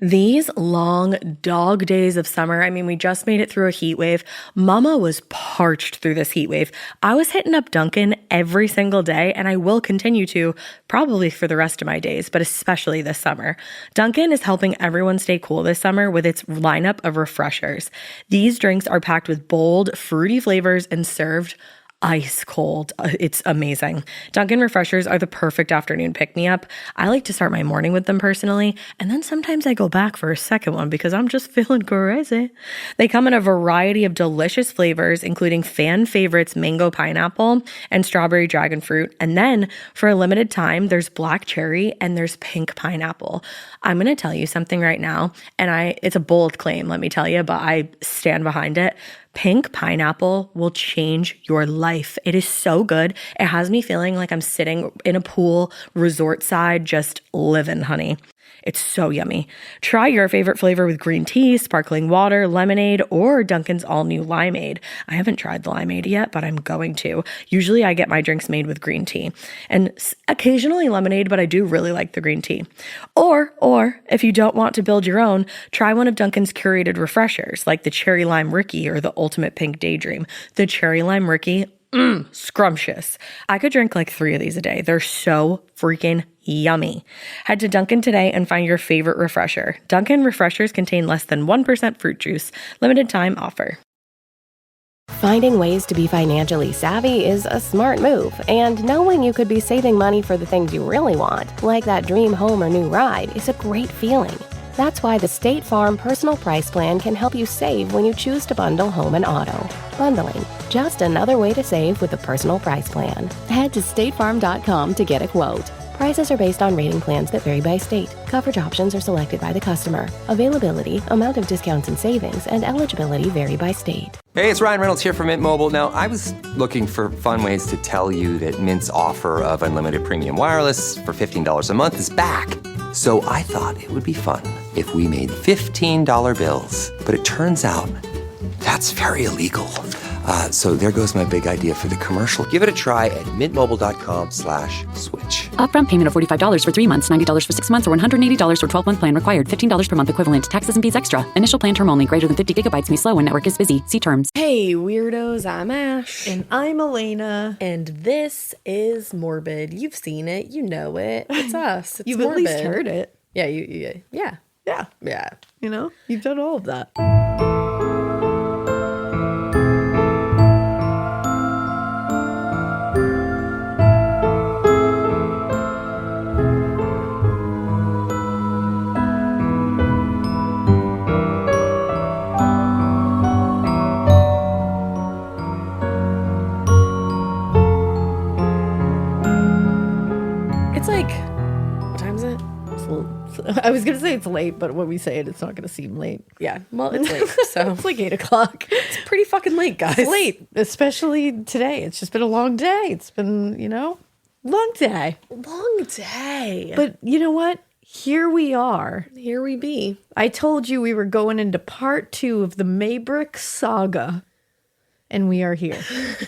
These long dog days of summer, I mean, we just made it through a heat wave. Mama was parched through this heat wave. I was hitting up Dunkin' every single day, and I will continue to probably for the rest of my days, but especially this summer. Dunkin' is helping everyone stay cool this summer with its lineup of refreshers. These drinks are packed with bold, fruity flavors and served ice cold. It's amazing. Dunkin' refreshers are the perfect afternoon pick-me-up. I like to start my morning with them personally, and then sometimes I go back for a second one because I'm just feeling crazy. They come in a variety of delicious flavors, including fan favorites mango pineapple and strawberry dragon fruit. And then for a limited time, there's black cherry and there's pink pineapple. I'm going to tell you something right now, and it's a bold claim, let me tell you, but I stand behind it. Pink pineapple will change your life. It is so good. It has me feeling like I'm sitting in a pool, resort side, just living, honey. It's so yummy. Try your favorite flavor with green tea, sparkling water, lemonade, or Dunkin's all-new limeade. I haven't tried the limeade yet, but I'm going to. Usually I get my drinks made with green tea and occasionally lemonade, but I do really like the green tea. Or if you don't want to build your own, try one of Dunkin's curated refreshers like the Cherry Lime Ricky or the Ultimate Pink Daydream. The Cherry Lime Ricky, scrumptious. I could drink like 3 of these a day. They're so freaking yummy. Head to Dunkin' today and find your favorite refresher. Dunkin' refreshers contain less than 1% fruit juice. Limited time offer. Finding ways to be financially savvy is a smart move, and knowing you could be saving money for the things you really want, like that dream home or new ride, is a great feeling. That's why the State Farm Personal Price Plan can help you save when you choose to bundle home and auto. Bundling, just another way to save with the Personal Price Plan. Head to statefarm.com to get a quote. Prices are based on rating plans that vary by state. Coverage options are selected by the customer. Availability, amount of discounts and savings, and eligibility vary by state. Hey, it's Ryan Reynolds here from Mint Mobile. Now, I was looking for fun ways to tell you that Mint's offer of unlimited premium wireless for $15 a month is back. So I thought it would be fun if we made $15 bills. But it turns out that's very illegal. So there goes my big idea for the commercial. Give it a try at mintmobile.com/switch. Upfront payment of $45 for 3 months, $90 for 6 months, or $180 for 12-month plan required. $15 per month equivalent. Taxes and fees extra. Initial plan term only. Greater than 50 gigabytes may slow when network is busy. See terms. Hey, weirdos. I'm Ash. And I'm Alaina. And this is Morbid. You've seen it. You know it. It's us. It's You've Morbid. at least heard it. Yeah, Yeah. Yeah. You know, you've done all of that. I was going to say it's late, but when we say it, it's not going to seem late. Yeah, well, it's late, so. It's like 8 o'clock. It's pretty fucking late, guys. It's late, especially today. It's just been a long day. It's been, long day. Long day. But you know what? Here we are. Here we be. I told you we were going into part 2 of the Maybrick saga, and we are here.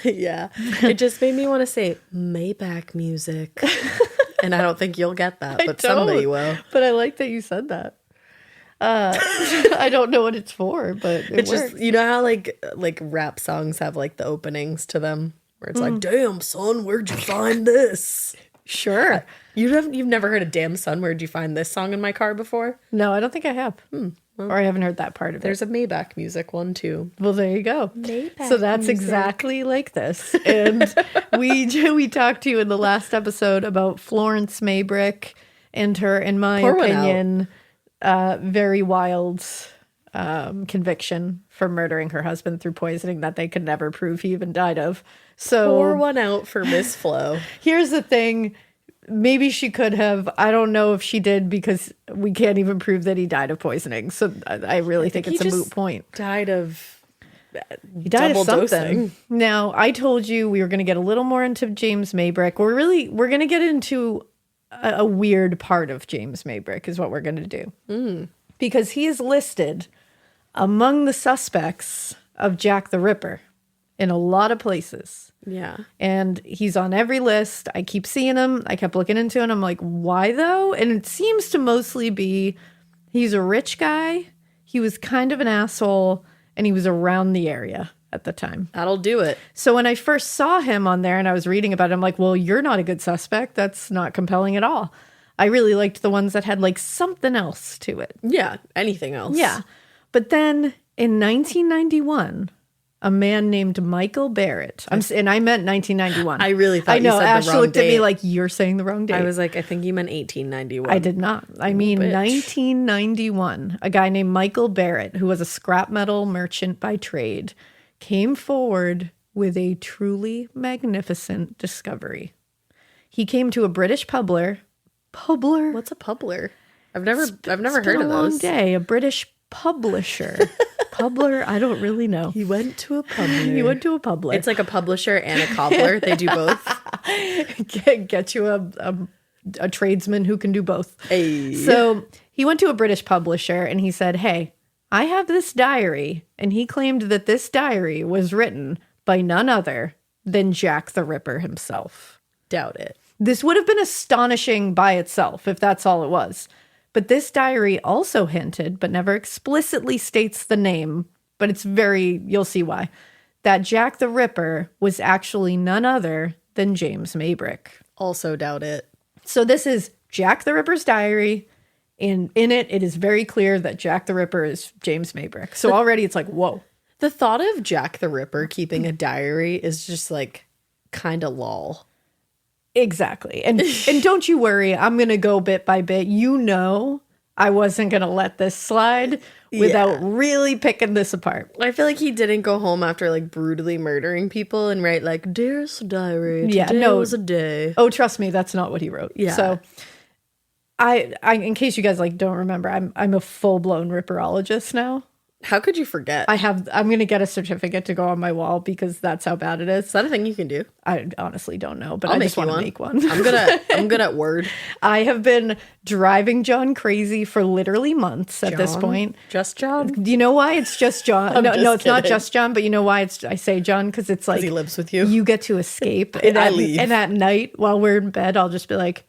Yeah. It just made me want to say Maybach music. And I don't think you'll get that, but somebody will. But I like that you said that. I don't know what it's for, but it works. Just, you know how like rap songs have like the openings to them where it's like, damn son, where'd you find this? Sure. You've never heard a damn son, where'd you find this song in my car before? No, I don't think I have. Or I haven't heard that part of There's it. There's a Maybach music one too. Well, there you go. Maybach so that's music. exactly like this. And we talked to you in the last episode about Florence Maybrick and her, in my opinion, very wild conviction for murdering her husband through poisoning that they could never prove he even died of. So pour one out for Miss Flo. Here's the thing. Maybe she could have. I don't know if she did because we can't even prove that he died of poisoning. So I really think it's a moot point. Died of something. Dosing. Now, I told you we were going to get a little more into James Maybrick. We're going to get into a weird part of James Maybrick is what we're going to do. Because he is listed among the suspects of Jack the Ripper in a lot of places. Yeah. And he's on every list. I keep seeing him. I kept looking into it. And I'm like, why though? And it seems to mostly be He's a rich guy. He was kind of an asshole, and he was around the area at the time. That'll do it. So when I first saw him on there and I was reading about it, I'm like, well, you're not a good suspect. That's not compelling at all. I really liked the ones that had like something else to it. Yeah, anything else. Yeah. But then in 1991, a man named Michael Barrett, and I meant 1991. I really thought I know, you said Ash the wrong looked at me date. like, you're saying the wrong date. I was like, I think you meant 1891. I did not. I mean, bitch. 1991, a guy named Michael Barrett, who was a scrap metal merchant by trade, came forward with a truly magnificent discovery. He came to a British pubbler. What's a pubbler? I've never It's heard been of a long those. day. A British publisher. Pubbler, I don't really know. He went to a pubbler. He went to a pubbler. It's like a publisher and a cobbler. They do both. get you a tradesman who can do both. Hey. So he went to a British publisher and he said, hey, I have this diary. And he claimed that this diary was written by none other than Jack the Ripper himself. Doubt it. This would have been astonishing by itself if that's all it was. But this diary also hinted, but never explicitly states the name, but it's you'll see why, that Jack the Ripper was actually none other than James Maybrick. Also doubt it. So this is Jack the Ripper's diary, and in it is very clear that Jack the Ripper is James Maybrick. So already it's like, whoa. The thought of Jack the Ripper keeping a diary is just like kind of lol. Exactly. And don't you worry, I'm going to go bit by bit. You know I wasn't going to let this slide without really picking this apart. I feel like he didn't go home after like brutally murdering people and write like, dearest diary, today was a day. Oh, trust me, that's not what he wrote. Yeah. So I in case you guys like don't remember, I'm a full-blown ripperologist now. How could you forget? I'm going to get a certificate to go on my wall because that's how bad it is. Is that a thing you can do? I honestly don't know, but I'll I make just want to make one. I'm good at Word. I have been driving John crazy for literally months at this point. Just John? Do you know why it's just John? No, just it's not kidding. just John, but you know why I say John? Because it's like he lives with you. You get to escape. I leave. And at night while we're in bed, I'll just be like,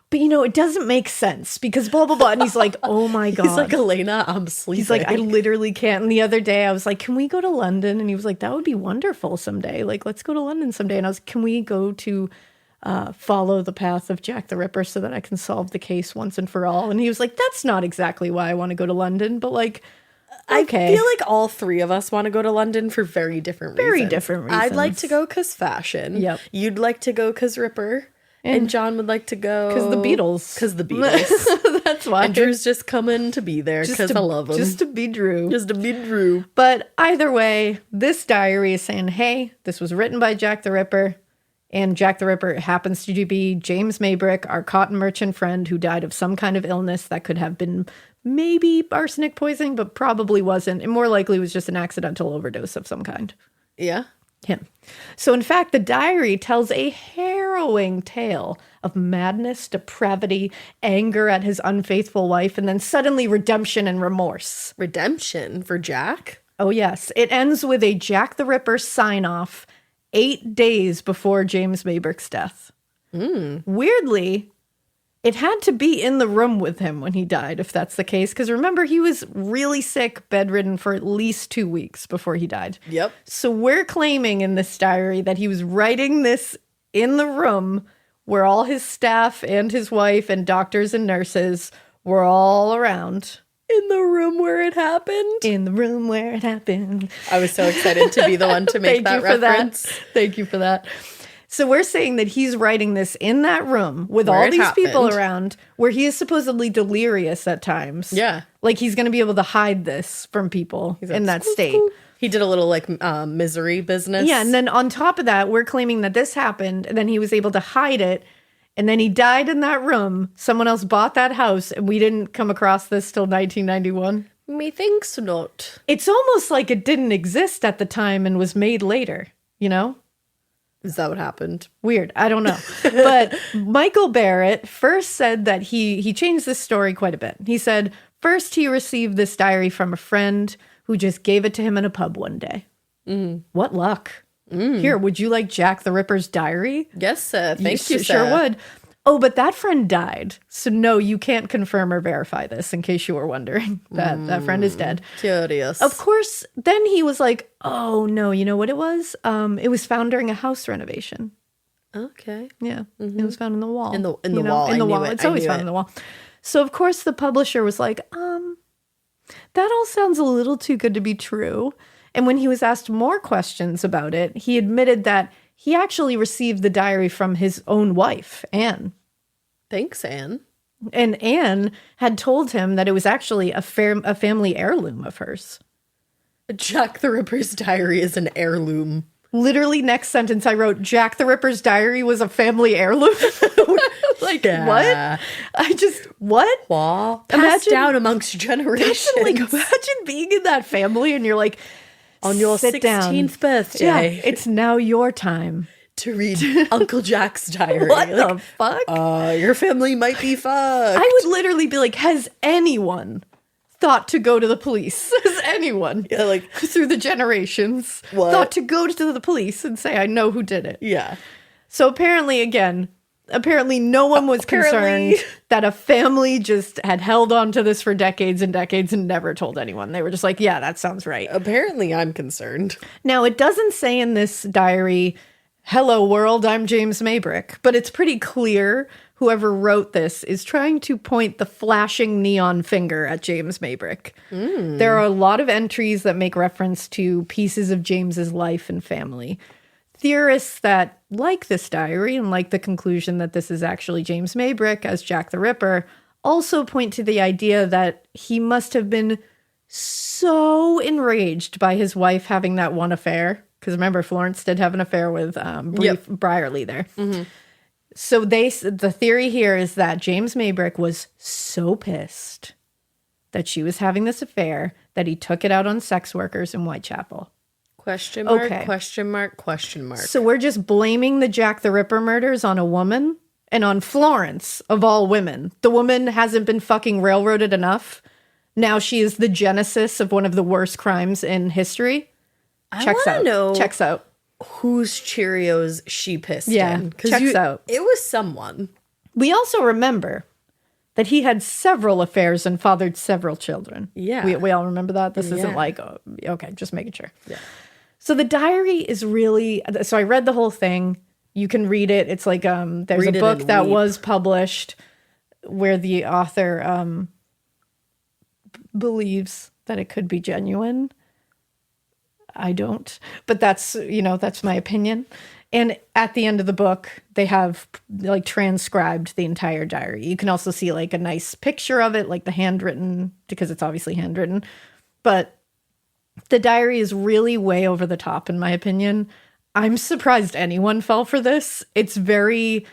but you know, it doesn't make sense because blah, blah, blah. And he's like, oh my God. He's like, Alaina, I'm sleeping. He's like, I literally can't. And the other day I was like, can we go to London? And he was like, that would be wonderful someday. Like, let's go to London someday. And I was, can we go to follow the path of Jack the Ripper so that I can solve the case once and for all? And he was like, that's not exactly why I want to go to London, but like, okay. I feel like all three of us want to go to London for very different reasons. Very different reasons. I'd like to go because fashion. Yep. You'd like to go because Ripper. And John would like to go... Because the Beatles. Because the Beatles. That's why. And Drew's just coming to be there because I love him. Just to be Drew. Just to be Drew. But either way, this diary is saying, hey, this was written by Jack the Ripper. And Jack the Ripper happens to be James Maybrick, our cotton merchant friend who died of some kind of illness that could have been maybe arsenic poisoning, but probably wasn't. And more likely was just an accidental overdose of some kind. Yeah. Him. So in fact, the diary tells a harrowing tale of madness, depravity, anger at his unfaithful wife, and then suddenly redemption and remorse. Redemption for Jack? Oh yes. It ends with a Jack the Ripper sign-off 8 days before James Maybrick's death. Weirdly, it had to be in the room with him when he died, if that's the case. Because remember, he was really sick, bedridden for at least 2 weeks before he died. Yep. So we're claiming in this diary that he was writing this in the room where all his staff and his wife and doctors and nurses were all around. In the room where it happened? In the room where it happened. I was so excited to be the one to make that reference. Thank you for that. So we're saying that he's writing this in that room with all these people around where he is supposedly delirious at times. Yeah. Like he's going to be able to hide this from people in that state. He did a little like misery business. Yeah. And then on top of that, we're claiming that this happened and then he was able to hide it. And then he died in that room. Someone else bought that house and we didn't come across this till 1991. Methinks not. It's almost like it didn't exist at the time and was made later, you know? Is that what happened? Weird. I don't know. But Michael Barrett first said that he changed this story quite a bit. He said, first he received this diary from a friend who just gave it to him in a pub one day. What luck. Here, would you like Jack the Ripper's diary? Yes, thank you, sure sir. would. Oh, but that friend died. So no, you can't confirm or verify this, in case you were wondering. That friend is dead. Curious. Of course, then he was like, oh no, you know what it was? It was found during a house renovation. Okay. Yeah. It was found in the wall. In the wall. In the I knew wall. it. It's I always knew found it. in the wall. So of course the publisher was like, that all sounds a little too good to be true. And when he was asked more questions about it, he admitted that he actually received the diary from his own wife, Anne. Thanks, Anne. And Anne had told him that it was actually a family heirloom of hers. Jack the Ripper's diary is an heirloom. Literally, next sentence I wrote, Jack the Ripper's diary was a family heirloom. Like, what? What? Wow. Passed down amongst generations. Imagine being in that family and you're like, on your 16th birthday. Yeah, it's now your time to read Uncle Jack's diary. What the fuck? Your family might be fucked. I would literally be like, has anyone thought to go to the police? Has anyone? Yeah, like through the generations thought to go to the police and say, I know who did it. Yeah. So apparently no one was concerned that a family just had held on to this for decades and decades and never told anyone. They were just like, yeah, that sounds right. Apparently I'm concerned. Now, it doesn't say in this diary, hello world, I'm James Maybrick, but it's pretty clear whoever wrote this is trying to point the flashing neon finger at James Maybrick. There are a lot of entries that make reference to pieces of James's life and family. Theorists that like this diary and like the conclusion that this is actually James Maybrick as Jack the Ripper also point to the idea that he must have been so enraged by his wife having that one affair. Because remember, Florence did have an affair with Brierley there. Mm-hmm. So the theory here is that James Maybrick was so pissed that she was having this affair that he took it out on sex workers in Whitechapel. Question mark, question mark, question mark. So we're just blaming the Jack the Ripper murders on a woman and on Florence, of all women. The woman hasn't been fucking railroaded enough. Now she is the genesis of one of the worst crimes in history. Checks out. Whose Cheerios she pissed in. Yeah, checks out. It was someone. We also remember that he had several affairs and fathered several children. Yeah. We all remember that? This isn't like, okay, just making sure. Yeah. So the diary is really, so I read the whole thing. You can read it. It's like, there's a book that was published where the author believes that it could be genuine. I don't, but that's my opinion. And at the end of the book, they have like transcribed the entire diary. You can also see like a nice picture of it, like the handwritten, because it's obviously handwritten. But the diary is really way over the top, in my opinion. I'm surprised anyone fell for this. It's very,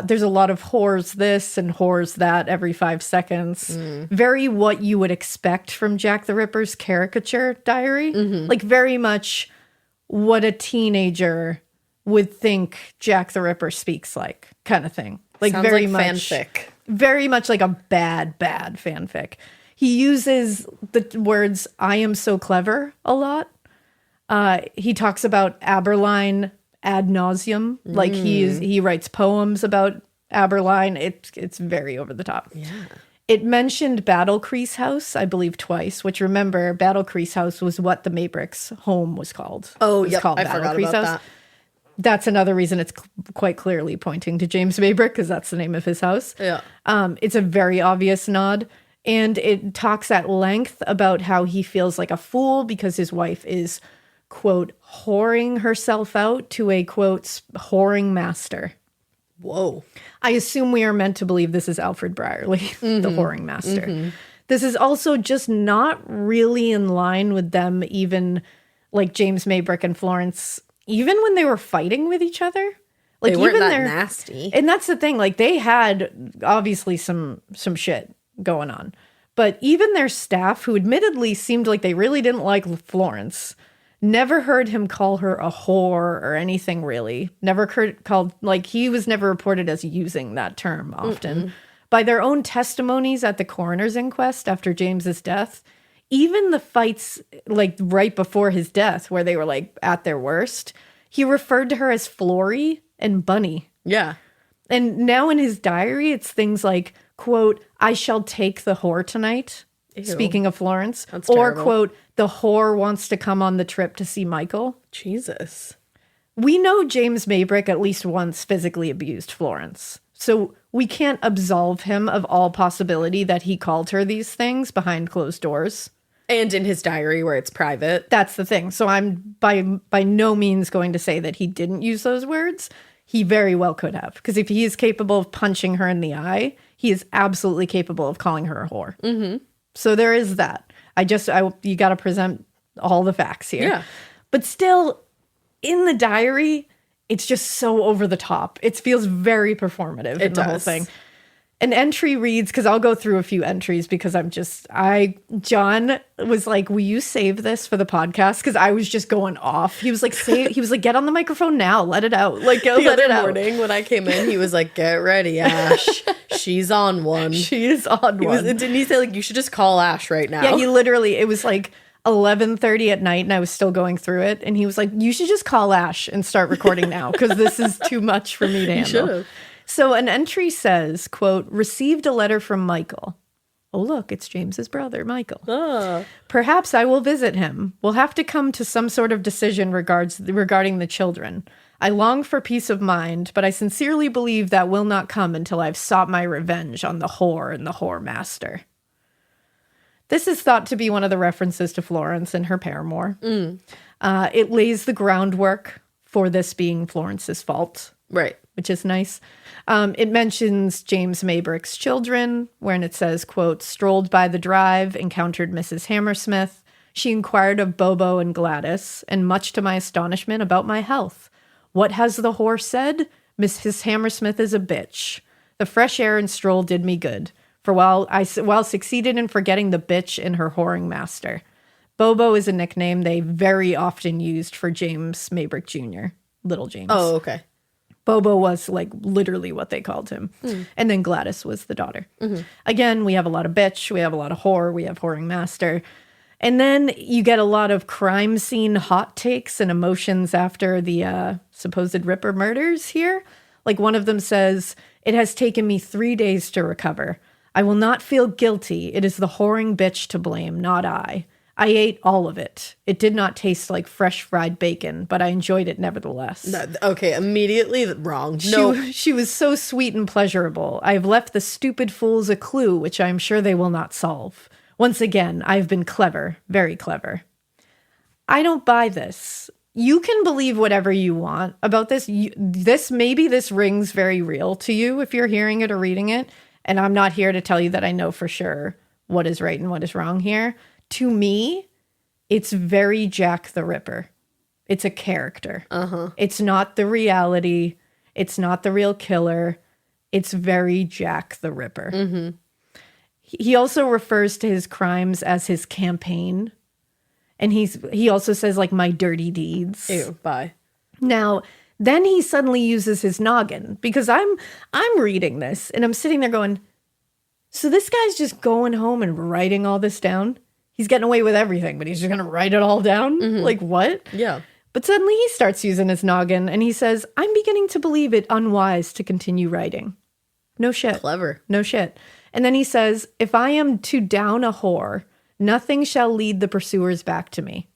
there's a lot of whores this and whores that every 5 seconds. Very what you would expect from Jack the Ripper's caricature diary. Like very much what a teenager would think Jack the Ripper speaks like, kind of thing. Like sounds very like much fanfic. Very much like a bad fanfic. He uses the words "I am so clever" a lot. He talks about Aberline ad nauseum. Like he writes poems about Aberline. It's very over the top. Yeah. It mentioned Battle Crease House, I believe, twice. Which, remember, Battle Crease House was what the Maybricks' home was called. Oh, yeah, I forgot about that. That's another reason it's quite clearly pointing to James Maybrick, because that's the name of his house. Yeah. It's a very obvious nod. And it talks at length about how he feels like a fool because his wife is, quote, whoring herself out to a, quote, whoring master. Whoa. I assume we are meant to believe this is Alfred Brierley, the whoring master. This is also just not really in line with them, even like James Maybrick and Florence, even when they were fighting with each other. Like, they weren't even that nasty. And that's the thing. Like, they had obviously some shit going on. But even their staff, who admittedly seemed like they really didn't like Florence, never heard him call her a whore or anything really. Never called, like, he was never reported as using that term often. By their own testimonies at the coroner's inquest after James's death, even the fights, like, right before his death, where they were, like, at their worst, he referred to her as Flory and Bunny. Yeah. And now in his diary, it's things like, quote, I shall take the whore tonight. Ew. Speaking of Florence. That's or, terrible. Quote, the whore wants to come on the trip to see Michael. Jesus. We know James Maybrick at least once physically abused Florence. So we can't absolve him of all possibility that he called her these things behind closed doors. And in his diary where it's private. That's the thing. So I'm by no means going to say that he didn't use those words. He very well could have. Because if he is capable of punching her in the eye, he is absolutely capable of calling her a whore. Mm-hmm. So there is that. You got to present all the facts here. Yeah. But still, in the diary, it's just so over the top. It feels very performative in the whole thing. An entry reads, because I'll go through a few entries because John was like, will you save this for the podcast? Because I was just going off. He was like, get on the microphone now. Let it out. Like, let it out. The morning when I came in, he was like, get ready, Ash. She's on one. She's on one. Didn't he say, like, you should just call Ash right now? Yeah, it was like 11:30 at night and I was still going through it. And he was like, you should just call Ash and start recording now because this is too much for me to handle. You should have. So an entry says, quote, received a letter from Michael. Oh, look, it's James's brother, Michael. Perhaps I will visit him. We'll have to come to some sort of decision regarding the children. I long for peace of mind, but I sincerely believe that will not come until I've sought my revenge on the whore and the whore master. This is thought to be one of the references to Florence and her paramour. It lays the groundwork for this being Florence's fault. Right. Which is nice. It mentions James Maybrick's children, wherein it says, quote, strolled by the drive, encountered Mrs. Hammersmith. She inquired of Bobo and Gladys, and much to my astonishment about my health. What has the whore said? Mrs. Hammersmith is a bitch. The fresh air and stroll did me good, for while succeeded in forgetting the bitch and her whoring master. Bobo is a nickname they very often used for James Maybrick Jr., Little James. Oh, okay. Bobo was like literally what they called him. And then Gladys was the daughter. Again, we have a lot of bitch. We have a lot of whore. We have whoring master. And then you get a lot of crime scene hot takes and emotions after the supposed Ripper murders here. Like one of them says, it has taken me 3 days to recover. I will not feel guilty. It is the whoring bitch to blame, not I. I ate all of it. It did not taste like fresh fried bacon, but I enjoyed it nevertheless. No, okay, immediately wrong. She was so sweet and pleasurable. I have left the stupid fools a clue, which I am sure they will not solve. Once again, I have been clever, very clever. I don't buy this. You can believe whatever you want about this. Maybe this rings very real to you if you're hearing it or reading it, and I'm not here to tell you that I know for sure what is right and what is wrong here. To me, it's very Jack the Ripper. It's a character. It's not the reality. It's not the real killer. It's very Jack the Ripper. He also refers to his crimes as his campaign. And he also says, like, my dirty deeds. Ew, bye. Now, then he suddenly uses his noggin. Because I'm reading this, and I'm sitting there going, so this guy's just going home and writing all this down? He's getting away with everything, but he's just going to write it all down? Like, what? Yeah. But suddenly he starts using his noggin, and he says, I'm beginning to believe it unwise to continue writing. No shit. Clever. No shit. And then he says, if I am to down a whore, nothing shall lead the pursuers back to me.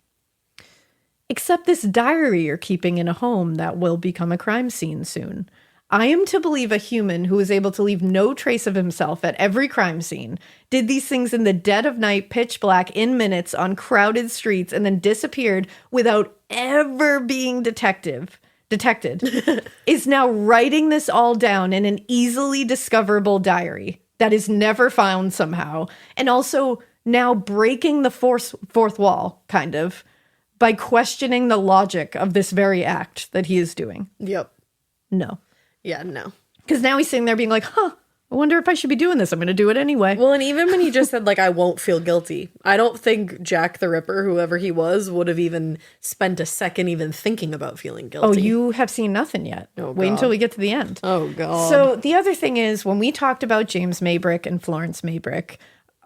Except this diary you're keeping in a home that will become a crime scene soon. I am to believe a human who is able to leave no trace of himself at every crime scene, did these things in the dead of night, pitch black, in minutes, on crowded streets, and then disappeared without ever being detected, is now writing this all down in an easily discoverable diary that is never found somehow, and also now breaking the fourth wall, kind of, by questioning the logic of this very act that he is doing. Yep. No. Yeah, no. Because now he's sitting there being like, I wonder if I should be doing this. I'm going to do it anyway. Well, and even when he just said, like, I won't feel guilty, I don't think Jack the Ripper, whoever he was, would have even spent a second even thinking about feeling guilty. Oh, you have seen nothing yet. Oh, wait until we get to the end. Oh, God. So the other thing is, when we talked about James Maybrick and Florence Maybrick,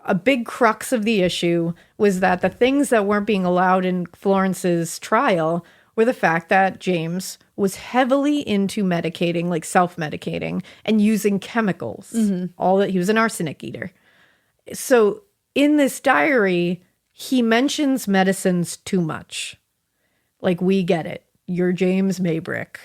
a big crux of the issue was that the things that weren't being allowed in Florence's trial were the fact that James was heavily into medicating, like self-medicating, and using chemicals. All that he was an arsenic eater. So in this diary, he mentions medicines too much. Like, we get it. You're James Maybrick,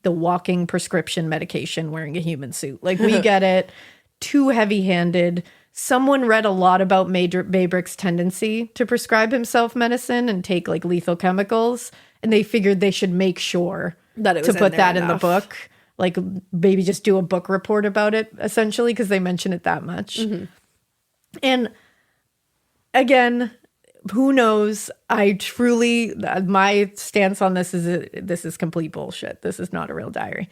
the walking prescription medication wearing a human suit. Like, we get it. Too heavy-handed. Someone read a lot about Maybrick's tendency to prescribe himself medicine and take like lethal chemicals, and they figured they should make sure That it was to put in there that in the enough. book. Like, maybe just do a book report about it, essentially, because they mention it that much. And again, who knows? I truly, my stance on this is complete bullshit. This is not a real diary.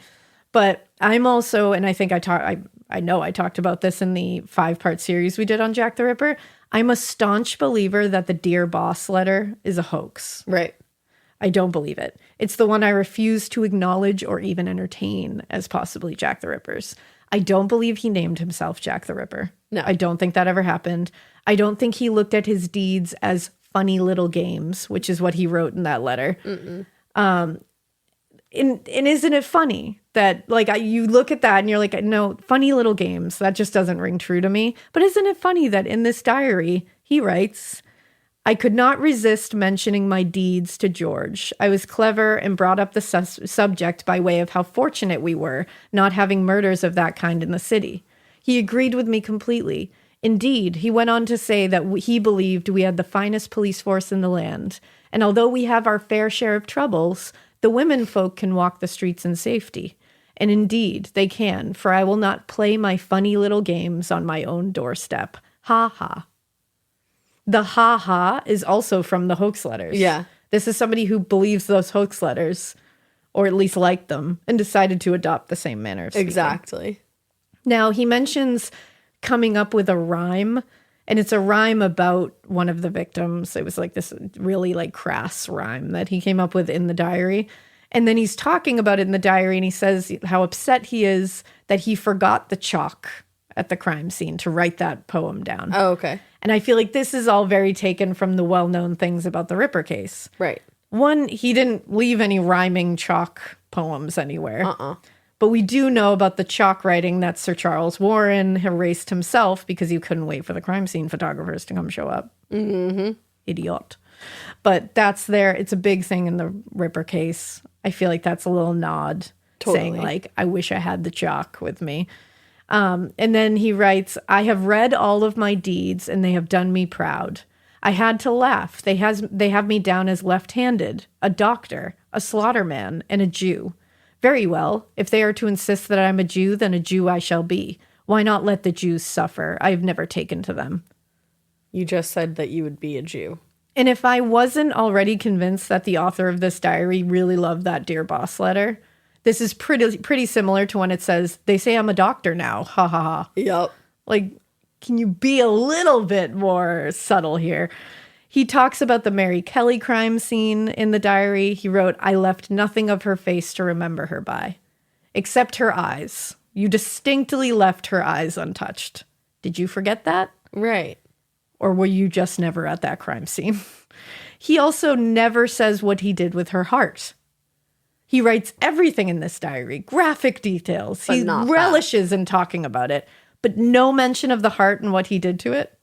But I'm also, and I think I know I talked about this in the 5-part series we did on Jack the Ripper. I'm a staunch believer that the Dear Boss letter is a hoax. Right. I don't believe it. It's the one I refuse to acknowledge or even entertain as possibly Jack the Ripper's. I don't believe he named himself Jack the Ripper. No. I don't think that ever happened. I don't think he looked at his deeds as funny little games, which is what he wrote in that letter. And isn't it funny that, like, you look at that and you're like, no, funny little games, that just doesn't ring true to me. But isn't it funny that in this diary, he writes, I could not resist mentioning my deeds to George. I was clever and brought up the subject by way of how fortunate we were not having murders of that kind in the city. He agreed with me completely. Indeed, he went on to say that he believed we had the finest police force in the land. And although we have our fair share of troubles, the women folk can walk the streets in safety. And indeed, they can, for I will not play my funny little games on my own doorstep. Ha ha. The ha ha is also from the hoax letters. Yeah. This is somebody who believes those hoax letters, or at least liked them, and decided to adopt the same manner of speaking. Exactly. Now, he mentions coming up with a rhyme, and it's a rhyme about one of the victims. It was like this really like crass rhyme that he came up with in the diary. And then he's talking about it in the diary, and he says how upset he is that he forgot the chalk at the crime scene to write that poem down. Oh, okay. And I feel like this is all very taken from the well-known things about the Ripper case. Right. One, he didn't leave any rhyming chalk poems anywhere. But we do know about the chalk writing that Sir Charles Warren erased himself because he couldn't wait for the crime scene photographers to come show up. Idiot. But that's there. It's a big thing in the Ripper case. I feel like that's a little nod saying like, I wish I had the chalk with me. And then he writes, I have read all of my deeds and they have done me proud. I had to laugh. They have me down as left-handed, a doctor, a slaughterman, and a Jew. Very well. If they are to insist that I'm a Jew, then a Jew I shall be. Why not let the Jews suffer? I have never taken to them. You just said that you would be a Jew. And if I wasn't already convinced that the author of this diary really loved that Dear Boss letter, this is pretty similar to when it says, they say I'm a doctor now. Ha ha ha. Yep. Like, can you be a little bit more subtle here? He talks about the Mary Kelley crime scene in the diary. He wrote, I left nothing of her face to remember her by, except her eyes. You distinctly left her eyes untouched. Did you forget that? Right. Or were you just never at that crime scene? He also never says what he did with her heart. He writes everything in this diary, graphic details. But He not relishes in talking about it, but no mention of the heart and what he did to it.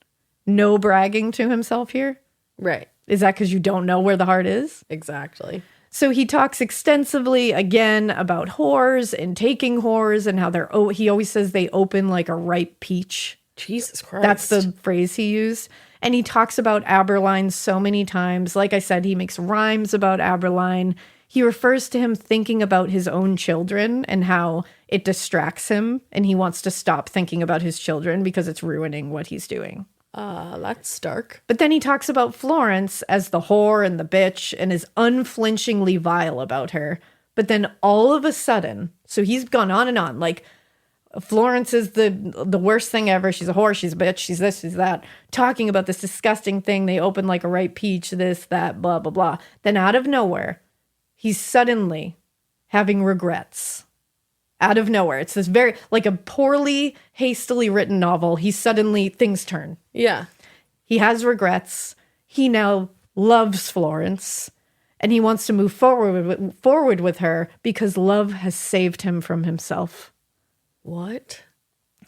No bragging to himself here. Right. Is that because you don't know where the heart is? Exactly. So he talks extensively again about whores and taking whores and how he always says they open like a ripe peach. Jesus Christ. That's the phrase he used. And he talks about Aberline so many times. Like I said, he makes rhymes about Aberline. He refers to him thinking about his own children and how it distracts him. And he wants to stop thinking about his children because it's ruining what he's doing. That's stark. But then he talks about Florence as the whore and the bitch and is unflinchingly vile about her. But then all of a sudden, so he's gone on and on, like, Florence is the worst thing ever. She's a whore. She's a bitch. She's this. She's that. Talking about this disgusting thing. They open like a ripe peach. This, that, blah, blah, blah. Then out of nowhere, he's suddenly having regrets. Out of nowhere. It's this very, like a poorly, hastily written novel. Things turn. Yeah. He has regrets. He now loves Florence. And he wants to move forward with her because love has saved him from himself. What?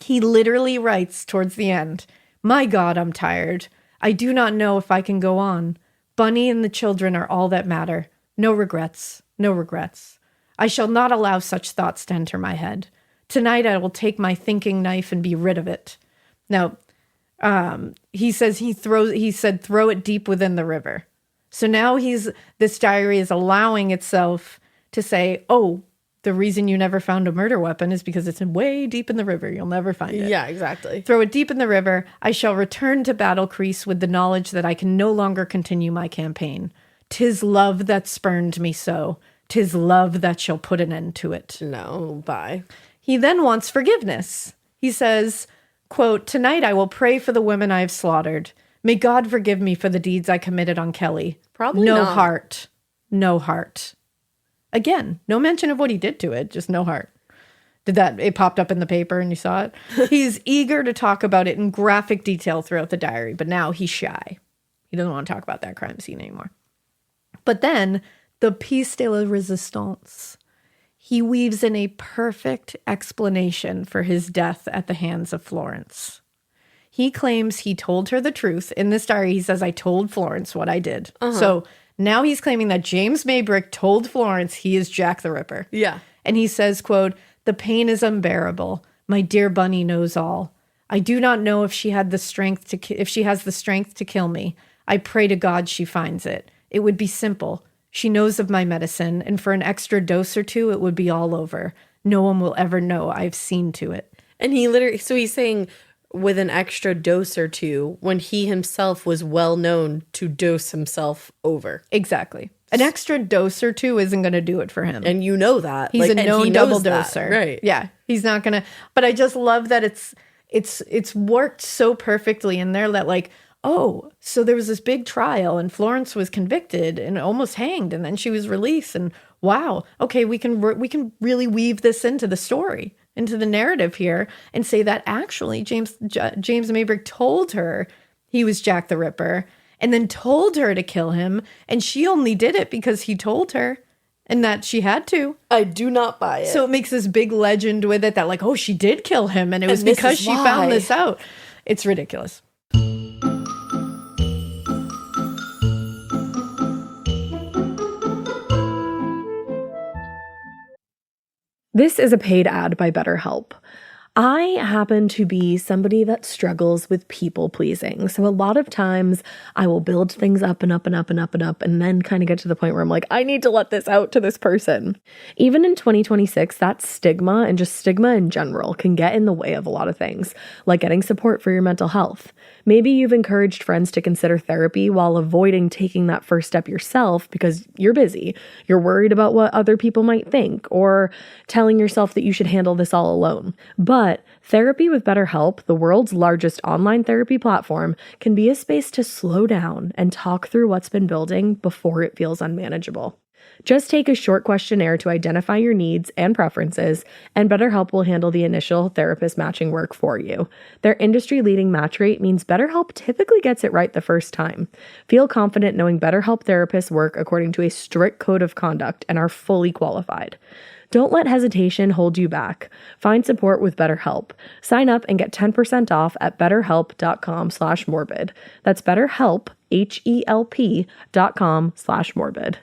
He literally writes towards the end, "My God, I'm tired. I do not know if I can go on. Bunny and the children are all that matter. No regrets, no regrets. I shall not allow such thoughts to enter my head. Tonight I will take my thinking knife and be rid of it." Now, he said, throw it deep within the river. So now this diary is allowing itself to say, oh, the reason you never found a murder weapon is because it's way deep in the river. You'll never find it. Yeah, exactly. Throw it deep in the river. I shall return to Battle Crease with the knowledge that I can no longer continue my campaign. 'Tis love that spurned me so. 'Tis love that shall put an end to it. No, bye. He then wants forgiveness. He says, quote, "Tonight I will pray for the women I have slaughtered. May God forgive me for the deeds I committed on Kelley. Probably no not. heart. No heart." Again, no mention of what he did to it, just no heart. It popped up in the paper and you saw it? He's eager to talk about it in graphic detail throughout the diary, but now he's shy. He doesn't want to talk about that crime scene anymore. But then, the piece de la resistance. He weaves in a perfect explanation for his death at the hands of Florence. He claims he told her the truth. In this diary, he says, "I told Florence what I did." So now he's claiming that James Maybrick told Florence he is Jack the Ripper. Yeah. And he says, quote, "The pain is unbearable. My dear Bunny knows all. I do not know if she has the strength to kill me. I pray to God she finds it. It would be simple. She knows of my medicine, and for an extra dose or two, it would be all over. No one will ever know I've seen to it." And he's saying with an extra dose or two when he himself was well known to dose himself over. Exactly. An extra dose or two isn't going to do it for him. And you know that. He's a and known he double knows that, doser. Right. Yeah. He's not going to, but I just love that it's worked so perfectly in there that like, oh, so there was this big trial and Florence was convicted and almost hanged and then she was released and wow, okay, we can really weave this into the story, into the narrative here and say that actually James Maybrick told her he was Jack the Ripper and then told her to kill him and she only did it because he told her and that she had to. I do not buy it. So it makes this big legend with it that like, oh, she did kill him and it was because she found this out. It's ridiculous. This is a paid ad by BetterHelp. I happen to be somebody that struggles with people pleasing. So a lot of times I will build things up and up and up and up and up and then kind of get to the point where I'm like, I need to let this out to this person. Even in 2026, that stigma and just stigma in general can get in the way of a lot of things, like getting support for your mental health. Maybe you've encouraged friends to consider therapy while avoiding taking that first step yourself because you're busy. You're worried about what other people might think or telling yourself that you should handle this all alone. But therapy with BetterHelp, the world's largest online therapy platform, can be a space to slow down and talk through what's been building before it feels unmanageable. Just take a short questionnaire to identify your needs and preferences, and BetterHelp will handle the initial therapist matching work for you. Their industry-leading match rate means BetterHelp typically gets it right the first time. Feel confident knowing BetterHelp therapists work according to a strict code of conduct and are fully qualified. Don't let hesitation hold you back. Find support with BetterHelp. Sign up and get 10% off at betterhelp.com/morbid. That's BetterHelp, HELP.com/morbid.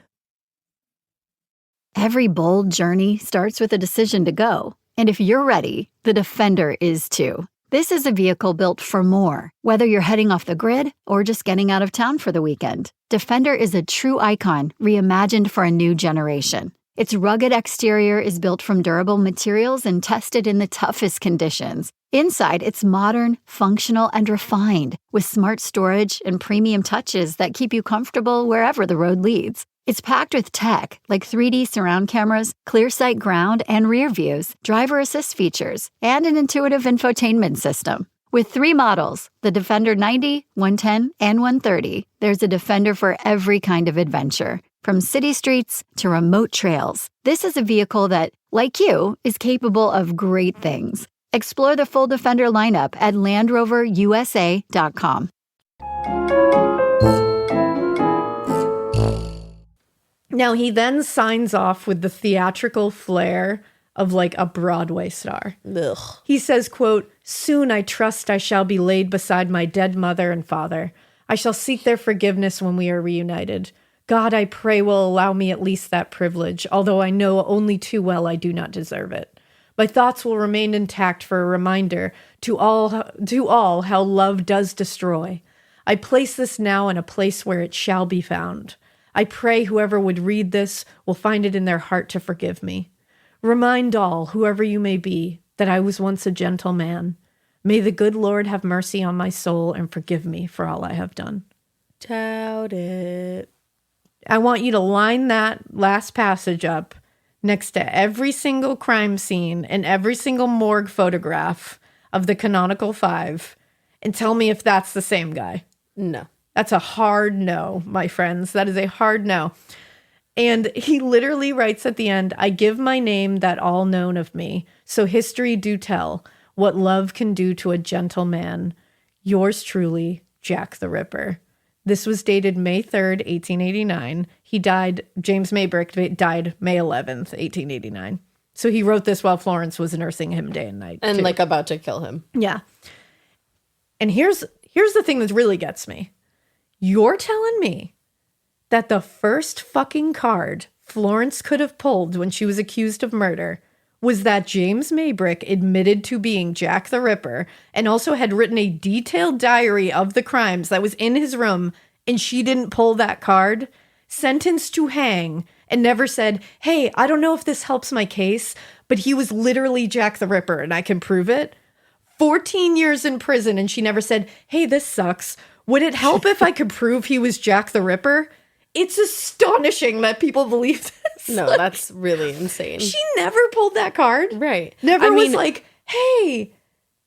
Every bold journey starts with a decision to go. And if you're ready, the Defender is too. This is a vehicle built for more, whether you're heading off the grid or just getting out of town for the weekend. Defender is a true icon reimagined for a new generation. Its rugged exterior is built from durable materials and tested in the toughest conditions. Inside, it's modern, functional, and refined, with smart storage and premium touches that keep you comfortable wherever the road leads. It's packed with tech like 3D surround cameras, clear sight ground and rear views, driver assist features, and an intuitive infotainment system. With 3 models, the Defender 90, 110, and 130, there's a Defender for every kind of adventure. From city streets to remote trails, this is a vehicle that, like you, is capable of great things. Explore the full Defender lineup at LandRoverUSA.com. Now, he then signs off with the theatrical flair of like a Broadway star. Ugh. He says, quote, "Soon I trust I shall be laid beside my dead mother and father. I shall seek their forgiveness when we are reunited. God, I pray, will allow me at least that privilege, although I know only too well I do not deserve it. My thoughts will remain intact for a reminder to all how love does destroy. I place this now in a place where it shall be found. I pray whoever would read this will find it in their heart to forgive me. Remind all, whoever you may be, that I was once a gentle man. May the good Lord have mercy on my soul and forgive me for all I have done." Doubt it. I want you to line that last passage up next to every single crime scene and every single morgue photograph of the Canonical Five and tell me if that's the same guy. No. That's a hard no, my friends. That is a hard no. And he literally writes at the end, "I give my name that all known of me, so history do tell what love can do to a gentle man. Yours truly, Jack the Ripper." This was dated May 3rd, 1889. He died, James Maybrick died May 11th, 1889. So he wrote this while Florence was nursing him day and night. And too. like about to kill him. Yeah. And here's the thing that really gets me. You're telling me that the first fucking card Florence could have pulled when she was accused of murder was that James Maybrick admitted to being Jack the Ripper and also had written a detailed diary of the crimes that was in his room, and she didn't pull that card, sentenced to hang, and never said, "Hey, I don't know if this helps my case, but he was literally Jack the Ripper and I can prove it." 14 years in prison, and she never said, "Hey, this sucks. Would it help if I could prove he was Jack the Ripper?" It's astonishing that people believe this. No, that's really insane. She never pulled that card. Right. Never was like, "Hey,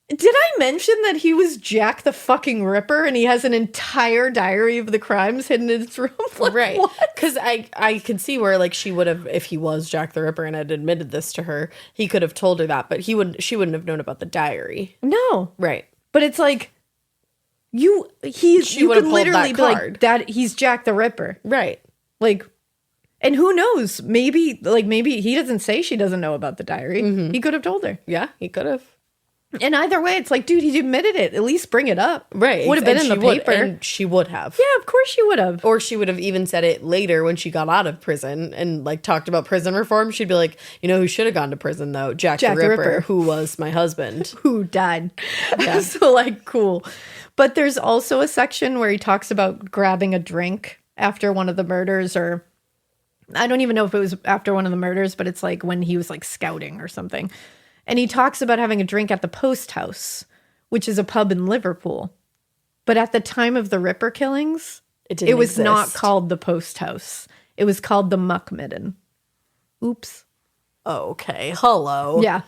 did I mention that he was Jack the fucking Ripper and he has an entire diary of the crimes hidden in his room?" Like, right. what? Because I could see where like she would have, if he was Jack the Ripper and had admitted this to her, he could have told her that, but she wouldn't have known about the diary. No. Right. But it's like, She you would have can pulled literally that be like, card. that he's Jack the Ripper. Right. Like, and who knows? Maybe he doesn't say she doesn't know about the diary. He could have told her. Yeah, he could have. And either way, it's like, dude, he admitted it. At least bring it up. Right. Would have been in the paper. And she would have. Yeah, of course she would have. Or she would have even said it later when she got out of prison and like talked about prison reform. She'd be like, "You know who should have gone to prison though? Jack the Ripper, who was my husband." Who died. Yeah. So like, cool. But there's also a section where he talks about grabbing a drink after one of the murders, or I don't even know if it was after one of the murders, but it's like when he was like scouting or something. And he talks about having a drink at the Post House, which is a pub in Liverpool. But at the time of the Ripper killings, it was not called the Post House. It was called the Muck Midden. Oops. Okay. Hello. Yeah.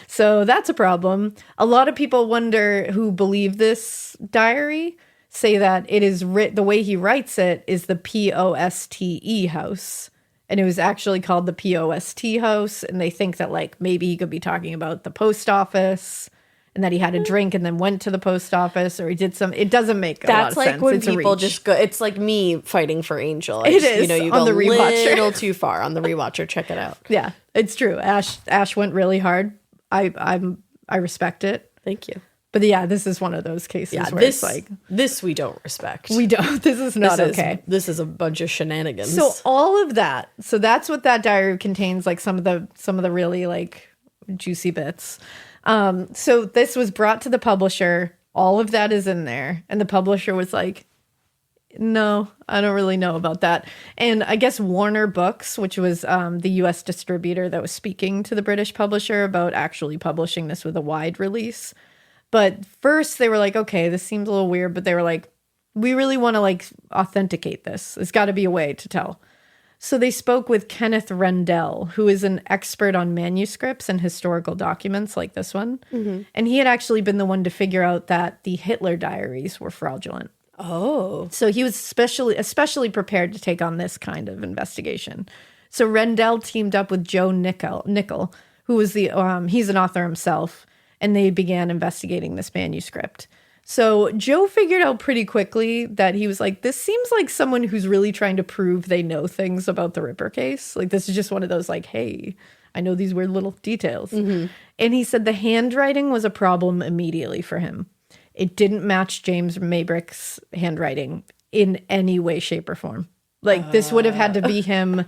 So that's a problem. A lot of people wonder who believe this diary, say that it is the way he writes it is the POSTE house. And it was actually called the POST house. And they think that like maybe he could be talking about the post office and that he had a drink and then went to the post office, or he did some. It doesn't make a lot of sense. That's like when it's people just go. It's like me fighting for Angel. It is, You know, you on go the rewatcher. a little too far on the rewatcher. Check it out. Yeah, it's true. Ash went really hard. I respect it. Thank you. But yeah, this is one of those cases where it's like, this we don't respect. we don't. This is not okay. This is a bunch of shenanigans. So all of that. So that's what that diary contains. Like some of the really like juicy bits. So this was brought to the publisher. All of that is in there, and the publisher was like, "No, I don't really know about that." And I guess Warner Books, which was the U.S. distributor that was speaking to the British publisher about actually publishing this with a wide release. But first they were like, "Okay, this seems a little weird," but they were like, "We really want to like authenticate this. There's got to be a way to tell." So they spoke with Kenneth Rendell, who is an expert on manuscripts and historical documents like this one. Mm-hmm. And he had actually been the one to figure out that the Hitler diaries were fraudulent. Oh. So he was especially prepared to take on this kind of investigation. So Rendell teamed up with Joe Nickel, who was he's an author himself, and they began investigating this manuscript. So Joe figured out pretty quickly that he was like, this seems like someone who's really trying to prove they know things about the Ripper case. Like, this is just one of those like, hey, I know these weird little details. And he said the handwriting was a problem immediately for him. It didn't match James Maybrick's handwriting in any way, shape, or form. Like, this would have had to be him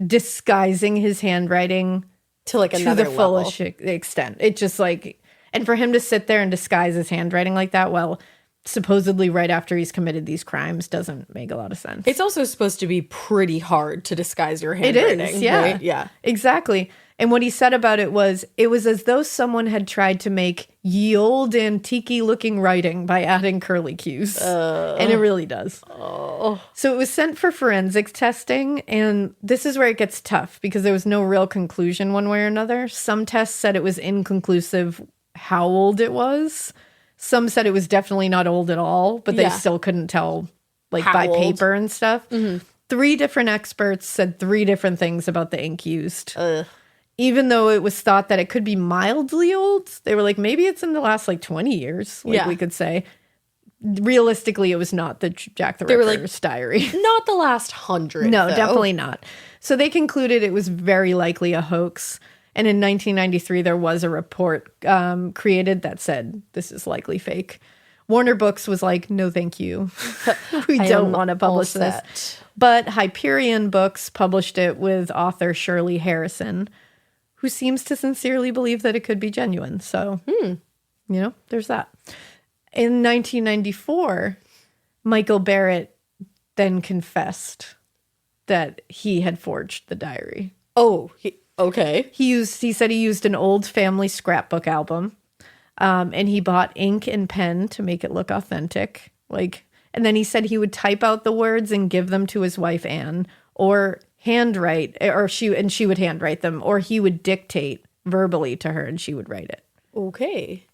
disguising his handwriting to like another to the level. fullest extent. It just like, and for him to sit there and disguise his handwriting like that, well, supposedly right after he's committed these crimes, doesn't make a lot of sense. It's also supposed to be pretty hard to disguise your handwriting. It is, yeah. Right? Yeah. Exactly. And what he said about it was as though someone had tried to make ye old antique-y looking writing by adding curly cues. And it really does. So it was sent for forensics testing, and this is where it gets tough because there was no real conclusion one way or another. Some tests said it was inconclusive how old it was. Some said it was definitely not old at all, but they still couldn't tell, like, How by old? paper and stuff. 3 different experts said 3 different things about the ink used. Even though it was thought that it could be mildly old, they were like, maybe it's in the last, like, 20 years, like we could say. Realistically, it was not the Jack the Ripper's diary. Not the last 100. No, though. definitely not. So they concluded it was very likely a hoax. And in 1993, there was a report created that said, this is likely fake. Warner Books was like, no, thank you. We don't want to publish this. But Hyperion Books published it with author Shirley Harrison, who seems to sincerely believe that it could be genuine. So, there's that. In 1994, Michael Barrett then confessed that he had forged the diary. Oh, okay. He said he used an old family scrapbook album, and he bought ink and pen to make it look authentic. And then he said he would type out the words and give them to his wife Anne, or handwrite, or she would handwrite them, or he would dictate verbally to her and she would write it. Okay.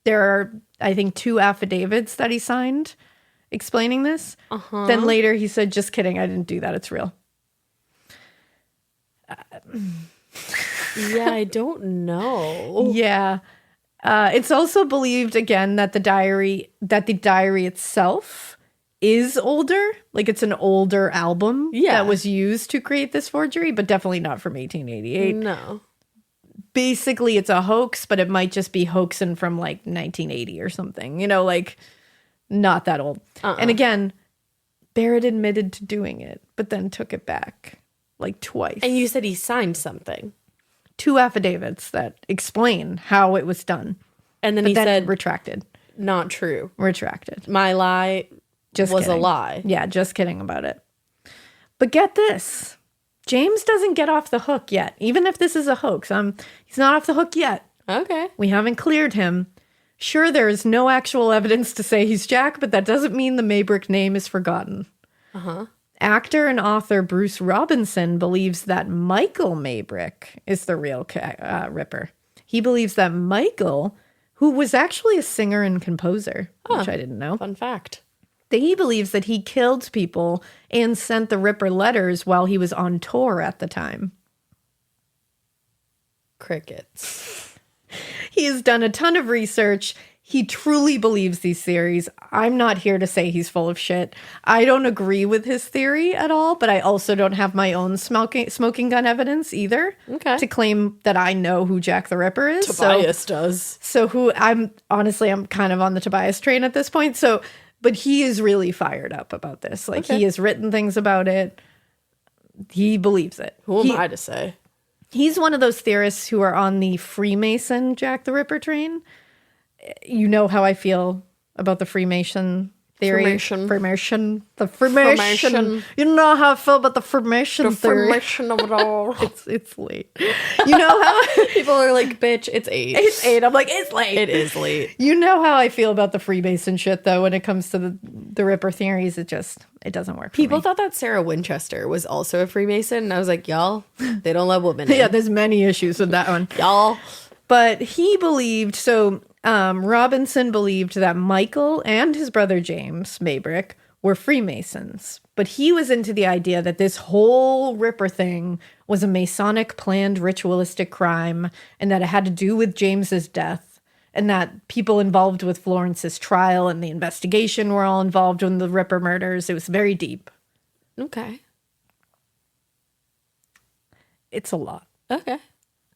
There are, I think, 2 affidavits that he signed explaining this. Then later he said, just kidding, I didn't do that, it's real. Yeah, I don't know. Yeah. It's also believed, again, that the diary itself is older. Like, it's an older album that was used to create this forgery, but definitely not from 1888. No. Basically, it's a hoax, but it might just be hoaxing from, like, 1980 or something. Like, not that old. And again, Barrett admitted to doing it, but then took it back, like, twice. And you said he signed something. 2 affidavits that explain how it was done. And then But he then said, retracted. not true. Retracted. My lie Just was kidding. a lie. Yeah, just kidding about it. But get this. James doesn't get off the hook yet. Even if this is a hoax, he's not off the hook yet. Okay. We haven't cleared him. Sure, there is no actual evidence to say he's Jack, but that doesn't mean the Maybrick name is forgotten. Actor and author Bruce Robinson believes that Michael Maybrick is the real Ripper. He believes that Michael, who was actually a singer and composer, which I didn't know, Fun fact. he believes that he killed people and sent the Ripper letters while he was on tour at the time. Crickets. He has done a ton of research. He truly believes these theories. I'm not here to say he's full of shit. I don't agree with his theory at all, but I also don't have my own smoking gun evidence either to claim that I know who Jack the Ripper is. Tobias does. So I'm kind of on the Tobias train at this point. But he is really fired up about this. Like, he has written things about it. He believes it. Who am I to say? He's one of those theorists who are on the Freemason Jack the Ripper train. You know how I feel about the Freemason theory. Freemason. The Freemason. You know how I feel about the Freemason theory. Freemason of it all. It's late. You know how People are like, bitch, it's 8. it's 8. I'm like, it's late. It is late. You know how I feel about the Freemason shit, though, when it comes to the Ripper theories. It doesn't work for People me. thought that Sarah Winchester was also a Freemason. And I was like, y'all, they don't let women Yeah, in. there's many issues with that one. Y'all. But he believed, Robinson believed that Michael and his brother James Maybrick were Freemasons. But he was into the idea that this whole Ripper thing was a Masonic planned ritualistic crime and that it had to do with James's death and that people involved with Florence's trial and the investigation were all involved in the Ripper murders. It was very deep. Okay. It's a lot. Okay.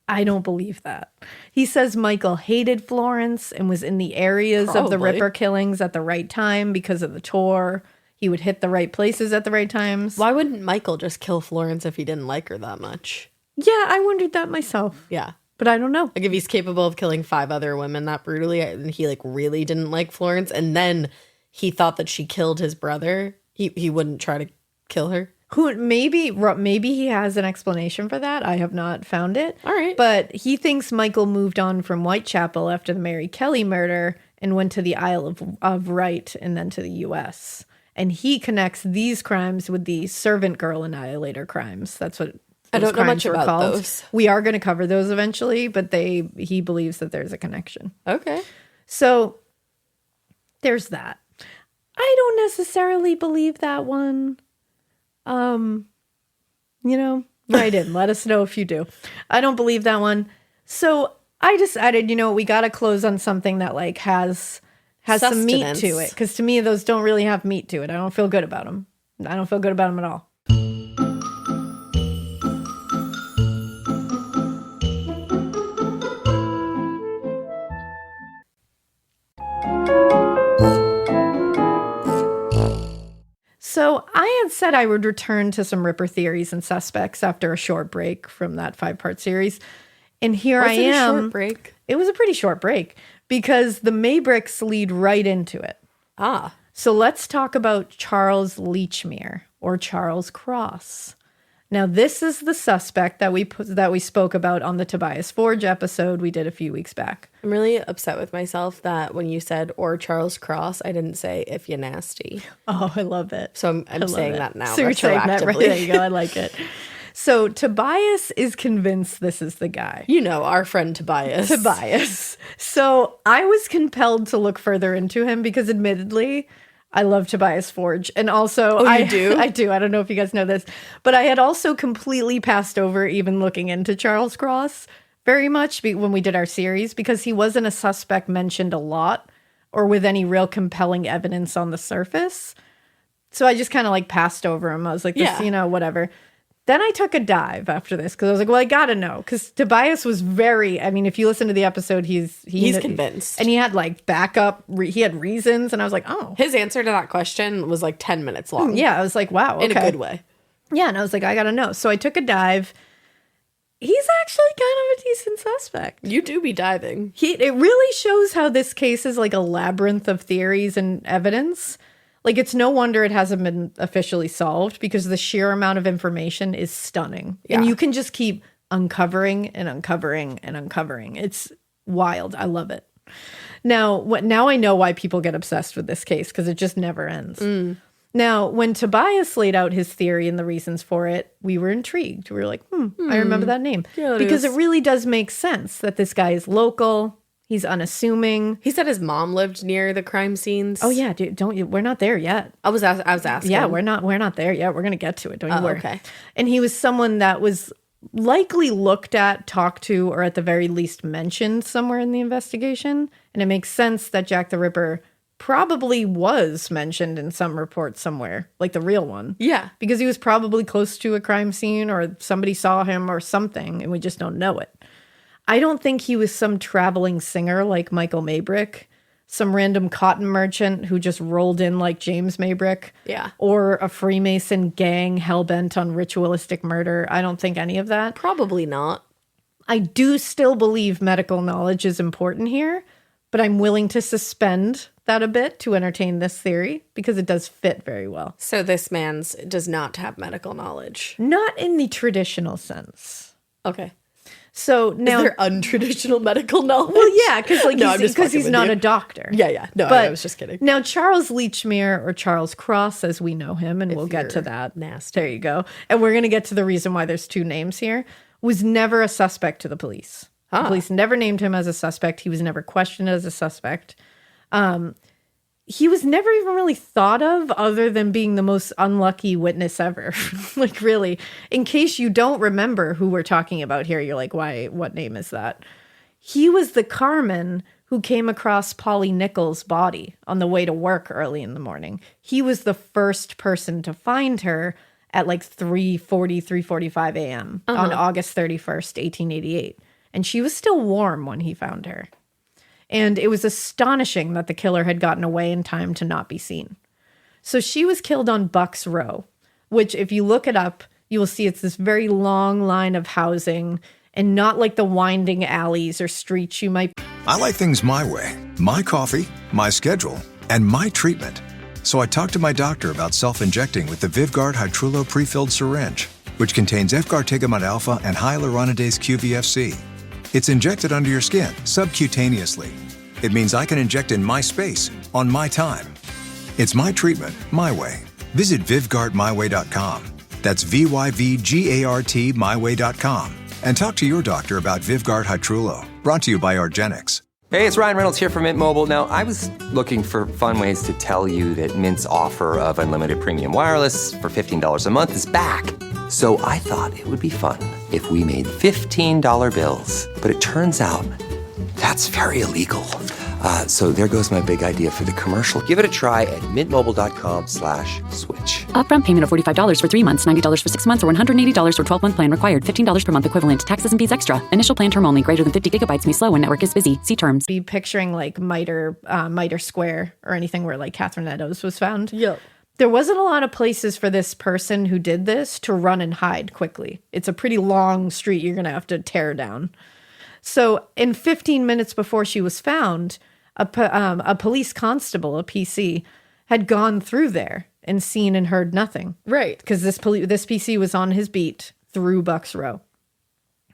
I don't believe that. He says Michael hated Florence and was in the areas of the Probably. Ripper killings at the right time because of the tour. He would hit the right places at the right times. Why wouldn't Michael just kill Florence if he didn't like her that much? Yeah, I wondered that myself. Yeah. But I don't know. Like if he's capable of killing 5 other women that brutally and he like really didn't like Florence and then he thought that she killed his brother, he wouldn't try to kill her. Who maybe he has an explanation for that. I have not found it. All right. But he thinks Michael moved on from Whitechapel after the Mary Kelley murder and went to the Isle of Wight and then to the U.S. And he connects these crimes with the servant girl annihilator crimes. That's what I those don't know crimes much were about called. those. We are going to cover those eventually, but he believes that there's a connection. Okay. So there's that. I don't necessarily believe that one. Write in. Let us know if you do. I don't believe that one. So I decided, we got to close on something that like has some meat to Sustenance. it. Because to me, those don't really have meat to it. I don't feel good about them. I don't feel good about them at all. So I had said I would return to some Ripper theories and suspects after a short break from that 5-part series. And here I Was it a am. short break? It was a pretty short break because the Maybricks lead right into it. Ah. So let's talk about Charles Lechmere or Charles Cross. Now, this is the suspect that we spoke about on the Tobias Forge episode we did a few weeks back. I'm really upset with myself that when you said or Charles Cross, I didn't say if you nasty. Oh, I love it. So I'm saying it. that now So you're saying that, right? There you retroactively. go. I like it. So Tobias is convinced this is the guy. You know, our friend Tobias. Tobias. So I was compelled to look further into him because admittedly, I love Tobias Forge. And also, you do? I do. I don't know if you guys know this, but I had also completely passed over even looking into Charles Cross very much when we did our series because he wasn't a suspect mentioned a lot or with any real compelling evidence on the surface. So I just kind of like passed over him. I was like, this, Yeah. Whatever. Then I took a dive after this because I was like, well, I got to know. Because Tobias was if you listen to the episode, he's convinced. And he had like backup, he had reasons. And I was like, oh. His answer to that question was like 10 minutes long. Yeah, I was like, wow. In a okay. good way. Yeah, and I was like, I got to know. So I took a dive. He's actually kind of a decent suspect. You do be diving. It really shows how this case is like a labyrinth of theories and evidence. Like, it's no wonder it hasn't been officially solved because the sheer amount of information is stunning. Yeah. And you can just keep uncovering and uncovering and uncovering. It's wild. I love it. Now I know why people get obsessed with this case because it just never ends. Now, when Tobias laid out his theory and the reasons for it, we were intrigued. We were like, I remember that name. Yeah, it because is. it really does make sense that this guy is local. He's unassuming. He said his mom lived near the crime scenes. Oh yeah, dude, we're not there yet. I was asking. Yeah, we're not there yet. We're going to get to it. Don't you worry. Okay. And he was someone that was likely looked at, talked to, or at the very least mentioned somewhere in the investigation. And it makes sense that Jack the Ripper probably was mentioned in some report somewhere, like the real one. Yeah. Because he was probably close to a crime scene or somebody saw him or something, and we just don't know it. I don't think he was some traveling singer like Michael Maybrick, some random cotton merchant who just rolled in like James Maybrick. Yeah. Or a Freemason gang hell-bent on ritualistic murder. I don't think any of that. Probably not. I do still believe medical knowledge is important here, but I'm willing to suspend that a bit to entertain this theory because it does fit very well. So this man's does not have medical knowledge. Not in the traditional sense. Okay. So now, Is there untraditional medical knowledge? well, yeah, because like No, I'm just fucking he's with not you. a doctor. Yeah. No, But I was just kidding. Now, Charles Lechmere, or Charles Cross, as we know him, and we'll get to you're that. nasty. There you go. And we're going to get to the reason why there's two names here, was never a suspect to the police. The police never named him as a suspect. He was never questioned as a suspect. He was never even really thought of other than being the most unlucky witness ever. Like, really, in case you don't remember who we're talking about here, you're like, why, what name is that? He was the carman who came across Polly Nichols' body on the way to work early in the morning. He was the first person to find her at like 3:45 a.m. on August 31st, 1888. And she was still warm when he found her. And it was astonishing that the killer had gotten away in time to not be seen. So she was killed on Bucks Row, which if you look it up, you will see it's this very long line of housing and not like the winding alleys or streets you might. I like things my way. My coffee, my schedule, and my treatment. So I talked to my doctor about self-injecting with the Vyvgart Hytrulo pre-filled syringe, which contains F-gartigimod alpha and hyaluronidase QVFC. It's injected under your skin, subcutaneously. It means I can inject in my space, on my time. It's my treatment, my way. Visit VyvgartMyWay.com. That's VYVGART myway.com. And talk to your doctor about Vyvgart Hytrulo. Brought to you by Argenix. Hey, it's Ryan Reynolds here from Mint Mobile. Now, I was looking for fun ways to tell you that Mint's offer of unlimited premium wireless for $15 a month is back. So I thought it would be fun if we made $15 bills. But it turns out that's very illegal. So there goes my big idea for the commercial. Give it a try at mintmobile.com/switch. Upfront payment of $45 for 3 months, $90 for 6 months, or $180 for 12-month plan required. $15 per month equivalent. Taxes and fees extra. Initial plan term only. Greater than 50 gigabytes may slow when network is busy. See terms. Be picturing like Mitre Square or anything where like Catherine Eddowes was found. Yep. There wasn't a lot of places for this person who did this to run and hide quickly. It's a pretty long street you're going to have to tear down. So in 15 minutes before she was found, a police constable, a PC, had gone through there and seen and heard nothing. Right. Because this PC was on his beat through Bucks Row.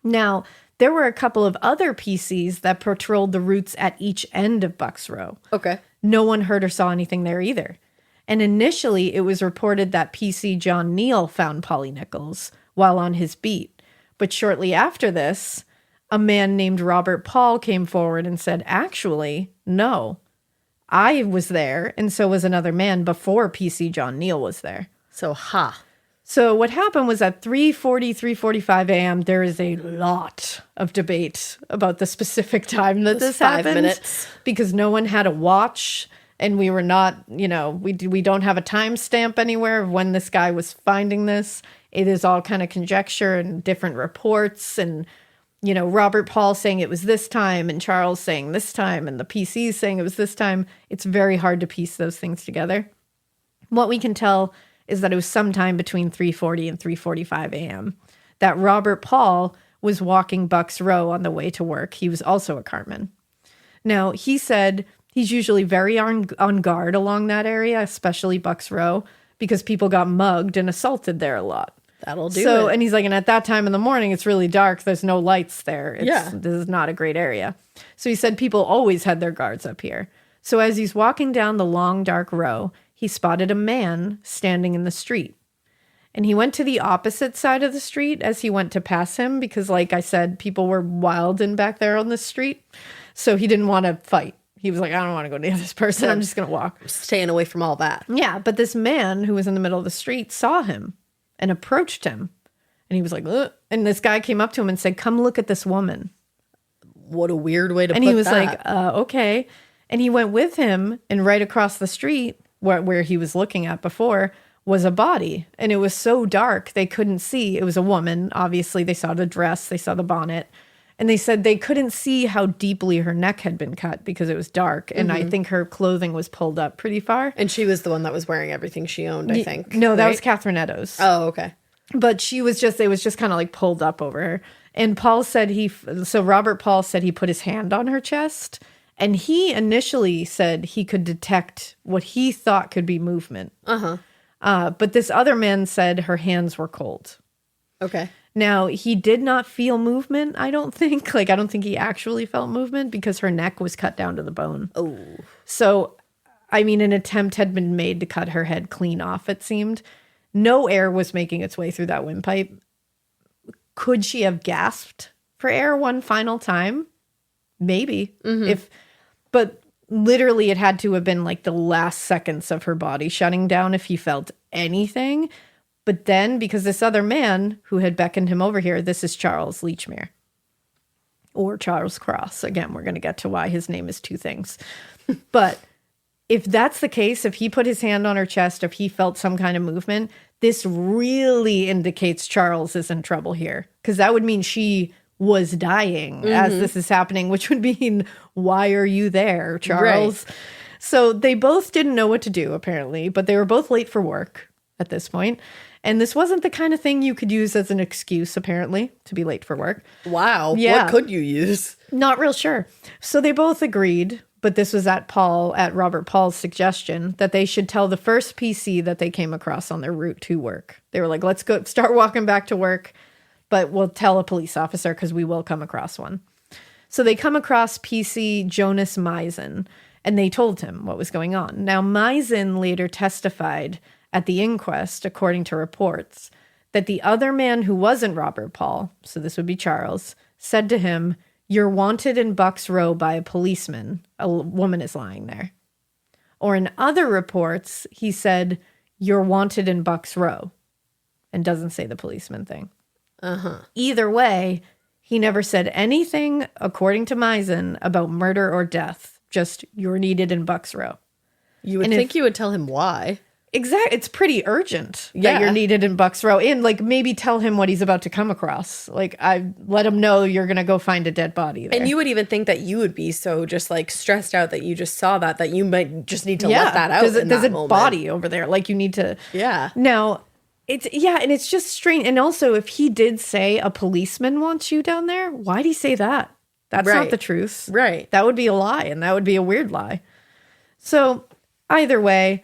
Now, there were a couple of other PCs that patrolled the routes at each end of Bucks Row. Okay. No one heard or saw anything there either. And initially, it was reported that PC John Neal found Polly Nichols while on his beat. But shortly after this, a man named Robert Paul came forward and said, actually, no, I was there, and so was another man before PC John Neal was there. So, So what happened was at 3:45 a.m., there is a lot of debate about the specific time that this 5 happened. minutes. Because no one had a watch, and we were not, we don't have a timestamp anywhere of when this guy was finding this. It is all kind of conjecture and different reports, and Robert Paul saying it was this time and Charles saying this time and the PCs saying it was this time. It's very hard to piece those things together. What we can tell is that it was sometime between 3:40 and 3:45 a.m. that Robert Paul was walking Bucks Row on the way to work. He was also a carman. Now, he said he's usually very on guard along that area, especially Bucks Row, because people got mugged and assaulted there a lot. that'll do it. And he's like, and at that time in the morning, it's really dark. There's no lights there. This is not a great area. So he said people always had their guards up here. So as he's walking down the long, dark row, he spotted a man standing in the street. And he went to the opposite side of the street as he went to pass him because, like I said, people were wilding back there on the street. So he didn't want to fight. He was like, I don't want to go near this person. I'm just going to walk. Staying away from all that. Yeah, but this man who was in the middle of the street saw him and approached him. And he was like, ugh. And this guy came up to him and said, come look at this woman. What a weird way to put that. And he was like, okay. And he went with him, and right across the street where he was looking at before was a body. And it was so dark they couldn't see. It was a woman. Obviously, they saw the dress, they saw the bonnet. And they said they couldn't see how deeply her neck had been cut because it was dark. And I think her clothing was pulled up pretty far. And she was the one that was wearing everything she owned, I think. No, that was Catherine Eddowes. Oh, okay. But it was just kind of like pulled up over her. And Paul said Robert Paul said he put his hand on her chest. And he initially said he could detect what he thought could be movement. But this other man said her hands were cold. Okay. Now, he did not feel movement, I don't think. I don't think he actually felt movement because her neck was cut down to the bone. Oh. So, an attempt had been made to cut her head clean off, it seemed. No air was making its way through that windpipe. Could she have gasped for air one final time? Maybe. But literally it had to have been like the last seconds of her body shutting down if he felt anything. But then, because this other man who had beckoned him over here, this is Charles Lechmere. or Charles Cross. Again, we're going to get to why his name is two things. But if that's the case, if he put his hand on her chest, if he felt some kind of movement, this really indicates Charles is in trouble here. Because that would mean she was dying as this is happening, which would mean, why are you there, Charles? Right. So they both didn't know what to do, apparently, but they were both late for work at this point. And this wasn't the kind of thing you could use as an excuse, apparently, to be late for work. Wow. Yeah. What could you use? Not real sure. So they both agreed, but this was at Robert Paul's suggestion, that they should tell the first PC that they came across on their route to work. They were like, let's go start walking back to work, but we'll tell a police officer because we will come across one. So they come across PC Jonas Meisen, and they told him what was going on. Now, Meisen later testified at the inquest, according to reports, that the other man who wasn't Robert Paul, so this would be Charles, said to him, "You're wanted in Bucks Row by a policeman. A woman is lying there." Or in other reports, he said, "You're wanted in Bucks Row," and doesn't say the policeman thing. Either way, he never said anything, according to Meisen, about murder or death. Just, "You're needed in Bucks Row." You would think you would tell him why. Exactly. It's pretty urgent that you're needed in Bucks Row. And like maybe tell him what he's about to come across. Like I let him know you're going to go find a dead body there. And you would even think that you would be so just like stressed out that you just saw that you might just need to let that out. There's a body over there. Like you need to. Yeah. Now, and it's just strange. And also, if he did say a policeman wants you down there, why'd he say that? That's not the truth. Right. That would be a lie, and that would be a weird lie. So either way,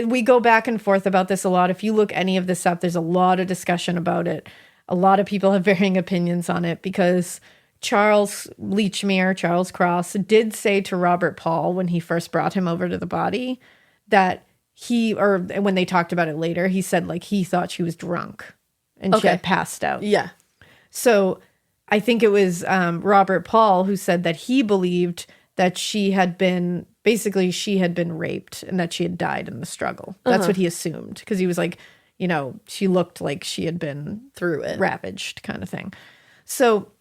we go back and forth about this a lot. If you look any of this up, there's a lot of discussion about it. A lot of people have varying opinions on it because Charles Cross, did say to Robert Paul when he first brought him over to the body that when they talked about it later, he said like he thought she was drunk and she had passed out. Yeah. So I think it was Robert Paul who said that he believed that she had been raped and that she had died in the struggle. That's what he assumed because he was like, she looked like she had been through it, ravaged kind of thing. So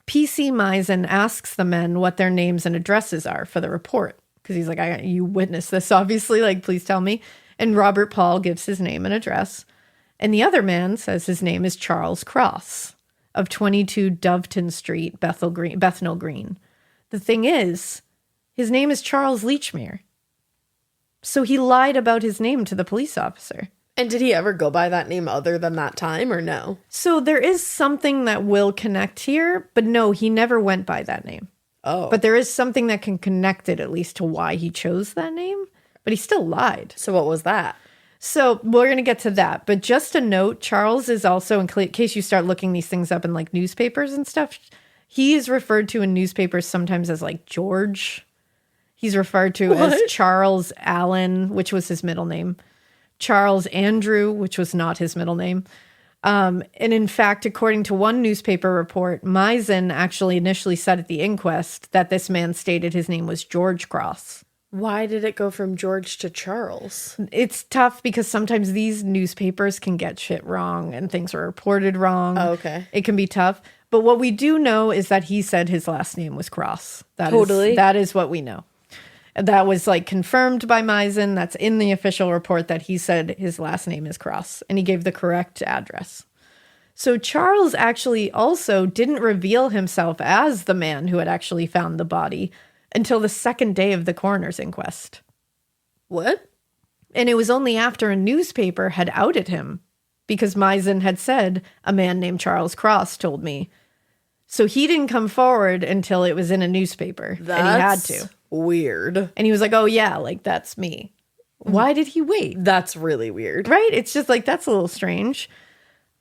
PC Meisen asks the men what their names and addresses are for the report because he's like, you witnessed this, obviously, like, please tell me. And Robert Paul gives his name and address. And the other man says his name is Charles Cross of 22 Doveton Street, Bethnal Green. The thing is, his name is Charles Lechmere. So he lied about his name to the police officer. And did he ever go by that name other than that time or no? So there is something that will connect here, but no, he never went by that name. Oh. But there is something that can connect it at least to why he chose that name, but he still lied. So what was that? So we're going to get to that. But just a note, Charles is also, in case you start looking these things up in like newspapers and stuff, he is referred to in newspapers sometimes as like George. He's referred to as Charles Allen, which was his middle name. Charles Andrew, which was not his middle name. And in fact, according to one newspaper report, Meisen actually initially said at the inquest that this man stated his name was George Cross. Why did it go from George to Charles? It's tough because sometimes these newspapers can get shit wrong and things are reported wrong. Oh, okay. It can be tough. But what we do know is that he said his last name was Cross. That is what we know. That was like confirmed by Meisen. That's in the official report that he said his last name is Cross and he gave the correct address. So Charles actually also didn't reveal himself as the man who had actually found the body until the second day of the coroner's inquest. What? And it was only after a newspaper had outed him because Meisen had said, "A man named Charles Cross told me." So he didn't come forward until it was in a newspaper. And he had to. Weird. And he was like, "Oh yeah, like that's me." Why did he wait? That's really weird. Right? It's just like, that's a little strange.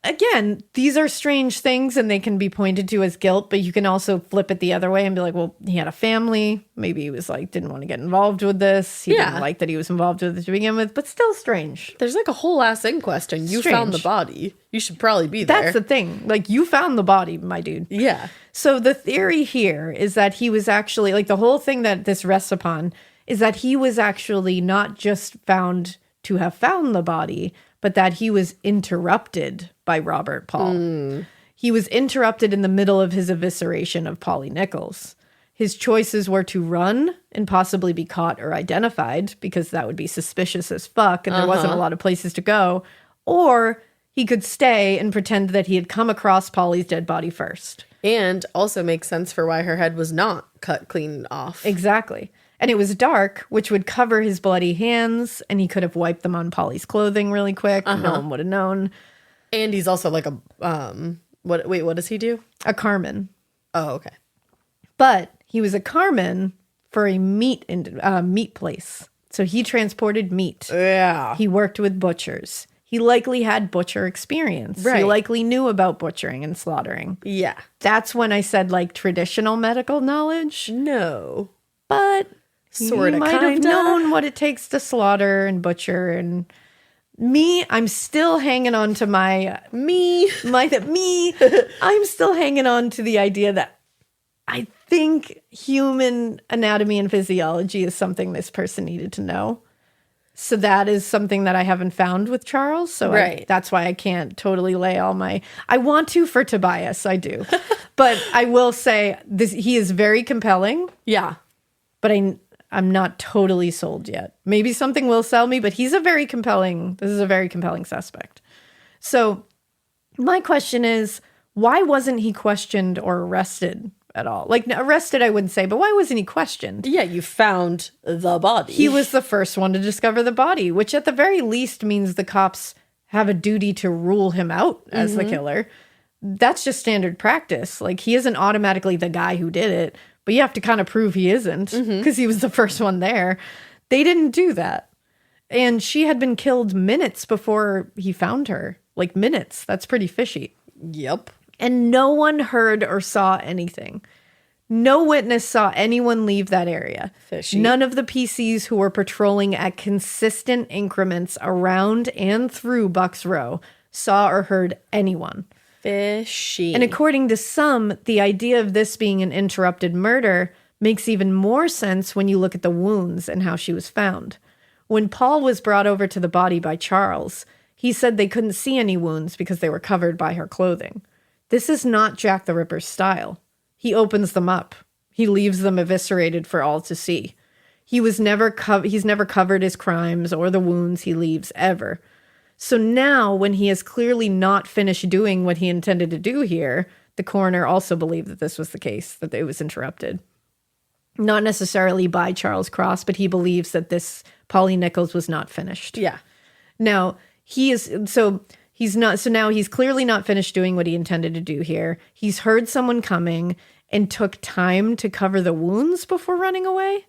Again, these are strange things and they can be pointed to as guilt, but you can also flip it the other way and be like, well, he had a family. Maybe he was like, didn't want to get involved with this. He didn't like that he was involved with it to begin with, but still strange. There's like a whole ass inquest and you found the body. You should probably be there. That's the thing. Like, you found the body, my dude. Yeah. So the theory here is that he was actually, like, the whole thing that this rests upon is that he was actually not just found to have found the body, but that he was interrupted by Robert Paul. He was interrupted in the middle of his evisceration of Polly Nichols. His choices were to run and possibly be caught or identified, because that would be suspicious as fuck and there wasn't a lot of places to go, or he could stay and pretend that he had come across Polly's dead body first. And also makes sense for why her head was not cut clean off. Exactly. And it was dark, which would cover his bloody hands, and he could have wiped them on Polly's clothing really quick. No one would have known. And he's also like what does he do? A carman. Oh, okay. But he was a carman for a meat place. So he transported meat. Yeah. He worked with butchers. He likely had butcher experience. Right. He likely knew about butchering and slaughtering. Yeah. That's when I said, like, traditional medical knowledge. No. But Sorta, he might have kinda. known what it takes to slaughter and butcher. And me, I'm still hanging on to I'm still hanging on to the idea that I think human anatomy and physiology is something this person needed to know. So that is something that I haven't found with Charles. So that's why I can't totally lay all my... I want to for Tobias, I do. But I will say, he is very compelling. Yeah. But I'm not totally sold yet. Maybe something will sell me, but this is a very compelling suspect. So my question is, why wasn't he questioned or arrested at all? Like, arrested, I wouldn't say, but why wasn't he questioned? Yeah, you found the body. He was the first one to discover the body, which at the very least means the cops have a duty to rule him out as the killer. That's just standard practice. Like, he isn't automatically the guy who did it, but you have to kind of prove he isn't because he was the first one there. They didn't do that. And she had been killed minutes before he found her. Like, minutes. That's pretty fishy. Yep. And no one heard or saw anything. No witness saw anyone leave that area. Fishy. None of the PCs who were patrolling at consistent increments around and through Bucks Row saw or heard anyone. Fishy. And according to some, the idea of this being an interrupted murder makes even more sense when you look at the wounds and how she was found. When Paul was brought over to the body by Charles, he said they couldn't see any wounds because they were covered by her clothing. This is not Jack the Ripper's style. He opens them up. He leaves them eviscerated for all to see. He's never covered his crimes or the wounds he leaves ever. So now, when he has clearly not finished doing what he intended to do here, the coroner also believed that this was the case, that it was interrupted. Not necessarily by Charles Cross, but he believes that this Polly Nichols was not finished. Yeah. Now, so now he's clearly not finished doing what he intended to do here. He's heard someone coming and took time to cover the wounds before running away.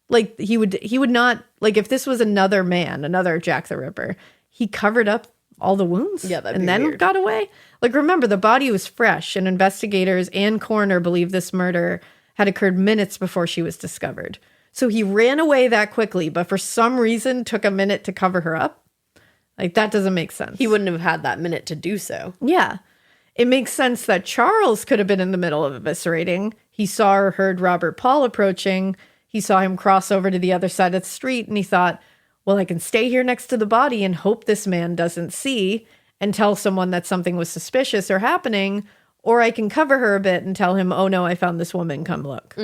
Like, he would not, like, if this was another man, another Jack the Ripper, he covered up all the wounds and then weird. got away. Like, remember, the body was fresh, and investigators and coroner believe this murder had occurred minutes before she was discovered. So he ran away that quickly, but for some reason took a minute to cover her up. Like, that doesn't make sense. He wouldn't have had that minute to do so. Yeah. It makes sense that Charles could have been in the middle of eviscerating. He saw or heard Robert Paul approaching. He saw him cross over to the other side of the street, and he thought, well, I can stay here next to the body and hope this man doesn't see and tell someone that something was suspicious or happening, or I can cover her a bit and tell him, oh no, I found this woman, come look.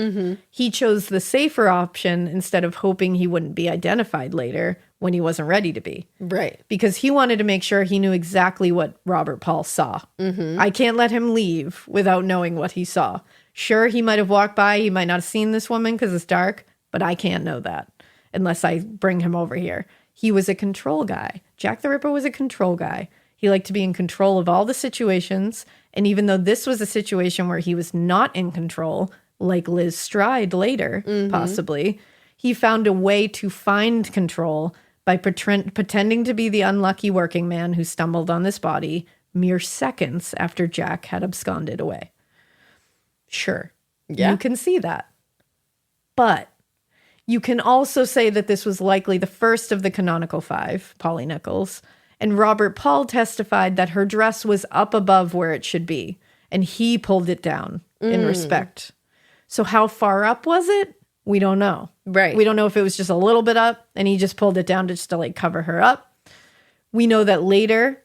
He chose the safer option instead of hoping he wouldn't be identified later when he wasn't ready to be. Right. Because he wanted to make sure he knew exactly what Robert Paul saw. I can't let him leave without knowing what he saw. Sure, he might have walked by, he might not have seen this woman because it's dark, but I can't know that unless I bring him over here. He was a control guy. Jack the Ripper was a control guy. He liked to be in control of all the situations, and even though this was a situation where he was not in control, like Liz Stride later, possibly, he found a way to find control by pretending to be the unlucky working man who stumbled on this body mere seconds after Jack had absconded away. Sure, you can see that. But you can also say that this was likely the first of the canonical five, Polly Nichols, and Robert Paul testified that her dress was up above where it should be, and he pulled it down in respect. So how far up was it? We don't know. Right. We don't know if it was just a little bit up and he just pulled it down just to like cover her up. We know that later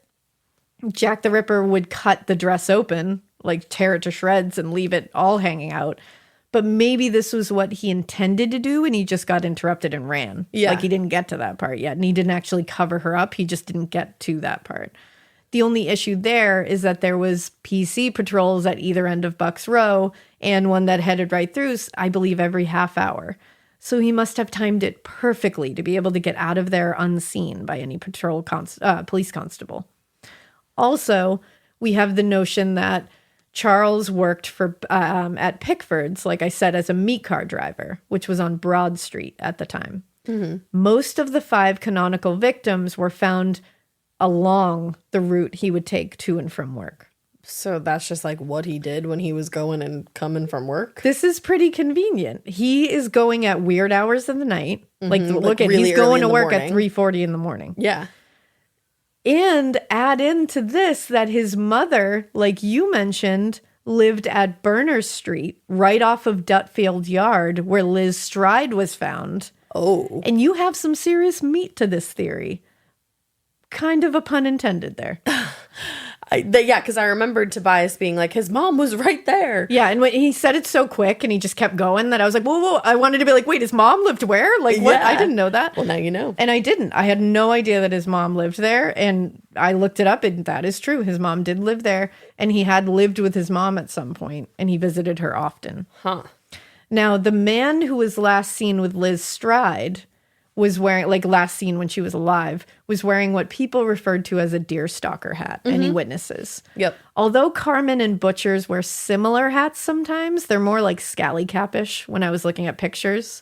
Jack the Ripper would cut the dress open, like tear it to shreds and leave it all hanging out. But maybe this was what he intended to do and he just got interrupted and ran. Yeah. Like he didn't get to that part yet. And he didn't actually cover her up. He just didn't get to that part. The only issue there is that there was PC patrols at either end of Bucks Row and one that headed right through, I believe, every half hour. So he must have timed it perfectly to be able to get out of there unseen by any police constable. Also, we have the notion that Charles worked for at Pickford's, like I said, as a meat car driver, which was on Broad Street at the time. Mm-hmm. Most of the 5 canonical victims were found along the route he would take to and from work. So that's just like what he did when he was going and coming from work? This is pretty convenient. He is going at weird hours of the night. Mm-hmm. Like, look at, really he's going to early in the work morning. at 3:40 in the morning. Yeah. And add into this that his mother, like you mentioned, lived at Berners Street, right off of Dutfield Yard, where Liz Stride was found. Oh. And you have some serious meat to this theory. Kind of a pun intended there. Yeah, because I remembered Tobias being like, his mom was right there. Yeah, and when he said it so quick and he just kept going that I was like, whoa. I wanted to be like, wait, his mom lived where? Like, what? Yeah. I didn't know that. Well, now you know. And I didn't. I had no idea that his mom lived there. And I looked it up and that is true. His mom did live there. And he had lived with his mom at some point and he visited her often. Huh. Now, the man who was last seen with Liz Stride was wearing, like last seen when she was alive, was wearing what people referred to as a deerstalker hat. Any witnesses? Yep. Although carmen and butchers wear similar hats sometimes, they're more like scally capish when I was looking at pictures.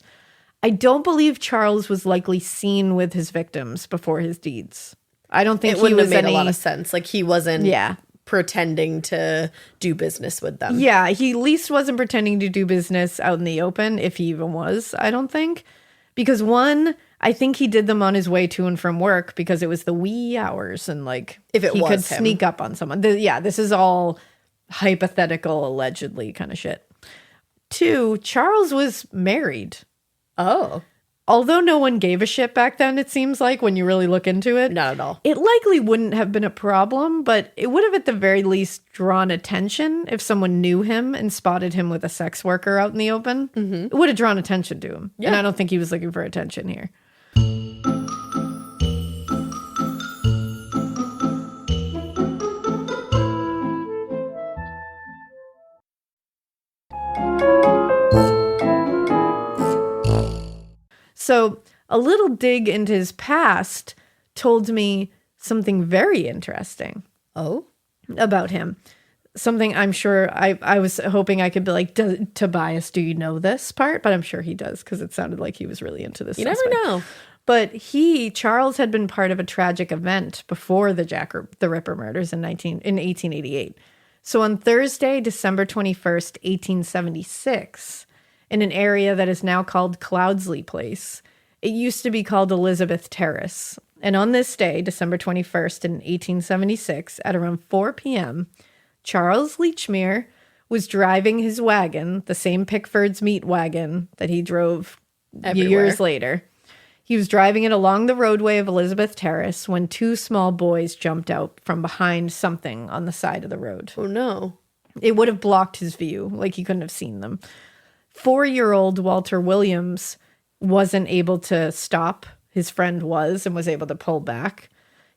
I don't believe Charles was likely seen with his victims before his deeds. I don't think It wouldn't he was have made any, a lot of sense. Like he wasn't pretending to do business with them. Yeah, he at least wasn't pretending to do business out in the open, if he even was, I don't think. Because one, I think he did them on his way to and from work because it was the wee hours and like If it he was could him. sneak up on someone. This is all hypothetical, allegedly kind of shit. 2, Charles was married. Oh. Although no one gave a shit back then, it seems like, when you really look into it. Not at all. It likely wouldn't have been a problem, but it would have at the very least drawn attention if someone knew him and spotted him with a sex worker out in the open. Mm-hmm. It would have drawn attention to him. Yeah. And I don't think he was looking for attention here. So a little dig into his past told me something very interesting. Oh? About him. Something I'm sure I was hoping I could be like, Tobias, do you know this part? But I'm sure he does because it sounded like he was really into this. You never know. But Charles had been part of a tragic event before the Jack the Ripper murders in 1888. So on Thursday, December 21st, 1876, in an area that is now called Cloudsley Place. It used to be called Elizabeth Terrace. And on this day, December 21st in 1876, at around 4 p.m., Charles Lechmere was driving his wagon, the same Pickford's meat wagon that he drove years later. He was driving it along the roadway of Elizabeth Terrace when 2 small boys jumped out from behind something on the side of the road. Oh, no. It would have blocked his view, like he couldn't have seen them. 4-year-old Walter Williams wasn't able to stop. His friend was and was able to pull back.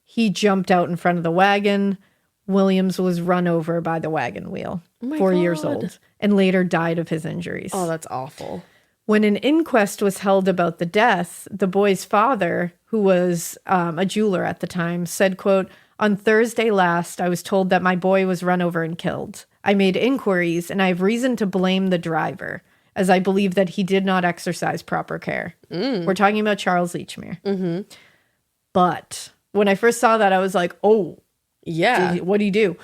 He jumped out in front of the wagon. Williams was run over by the wagon wheel, 4 years old, and later died of his injuries. Oh, that's awful. When an inquest was held about the death, the boy's father, who was a jeweler at the time, said, quote, "On Thursday last, I was told that my boy was run over and killed. I made inquiries, and I have reason to blame the driver, as I believe that he did not exercise proper care." We're talking about Charles Lechmere. Mm-hmm. But when I first saw that, I was like, oh, yeah. What do you do?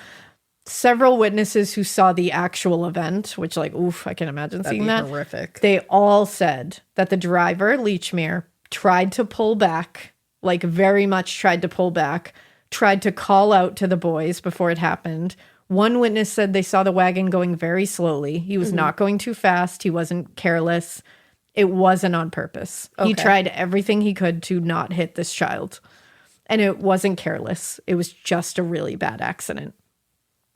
Several witnesses who saw the actual event, which like, oof, I can imagine seeing that. Horrific. They all said that the driver, Lechmere, tried to pull back, like very much tried to pull back, tried to call out to the boys before it happened. One witness said they saw the wagon going very slowly. He was not going too fast. He wasn't careless. It wasn't on purpose. He tried everything he could to not hit this child. And it wasn't careless. It was just a really bad accident.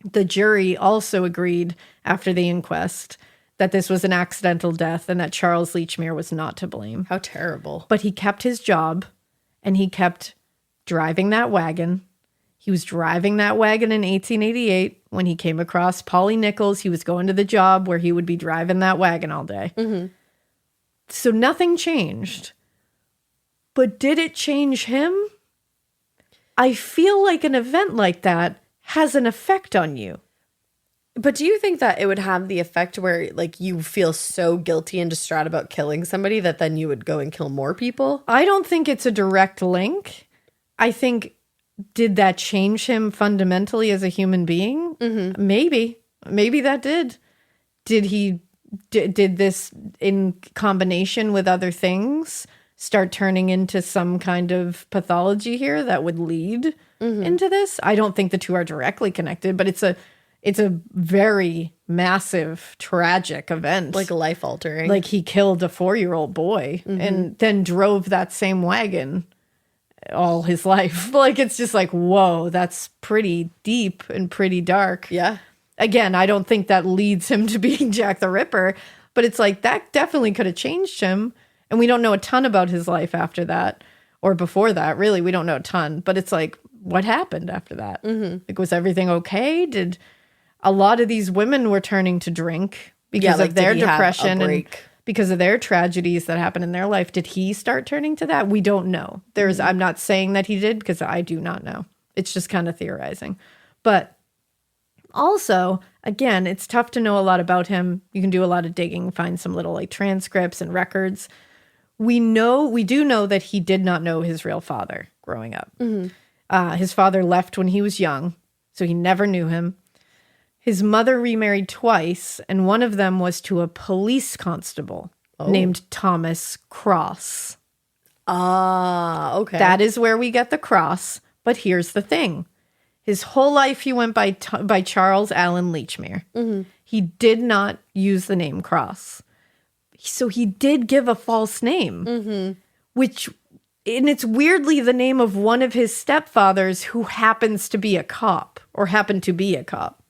The jury also agreed after the inquest that this was an accidental death and that Charles Lechmere was not to blame. How terrible. But he kept his job and he kept driving that wagon. He was driving that wagon in 1888 when he came across Polly Nichols. He was going to the job where he would be driving that wagon all day. Mm-hmm. So nothing changed. But did it change him? I feel like an event like that has an effect on you. But do you think that it would have the effect where, like, you feel so guilty and distraught about killing somebody that then you would go and kill more people? I don't think it's a direct link. I think, did that change him fundamentally as a human being? Mm-hmm. Maybe that did. Did this in combination with other things start turning into some kind of pathology here that would lead into this? I don't think the two are directly connected, but it's a very massive, tragic event. Like life altering. Like he killed a 4-year-old boy and then drove that same wagon all his life. Like, it's just like, whoa, that's pretty deep and pretty dark. Yeah. Again, I don't think that leads him to being Jack the Ripper, but it's like that definitely could have changed him. And we don't know a ton about his life after that or before that. Really, we don't know a ton. But it's like, what happened after that? Mm-hmm. Like, was everything okay? Did a lot of these women were turning to drink because of their depression and because of their tragedies that happened in their life? Did he start turning to that? We don't know. I'm not saying that he did because I do not know. It's just kind of theorizing. But also, again, it's tough to know a lot about him. You can do a lot of digging, find some little like transcripts and records. We do know that he did not know his real father growing up. Mm-hmm. His father left when he was young, so he never knew him. His mother remarried twice, and one of them was to a police constable named Thomas Cross. Ah, okay. That is where we get the Cross. But here's the thing. His whole life he went by Charles Allen Lechmere. Mm-hmm. He did not use the name Cross. So he did give a false name, which, and it's weirdly the name of one of his stepfathers who happens to be a cop or happened to be a cop.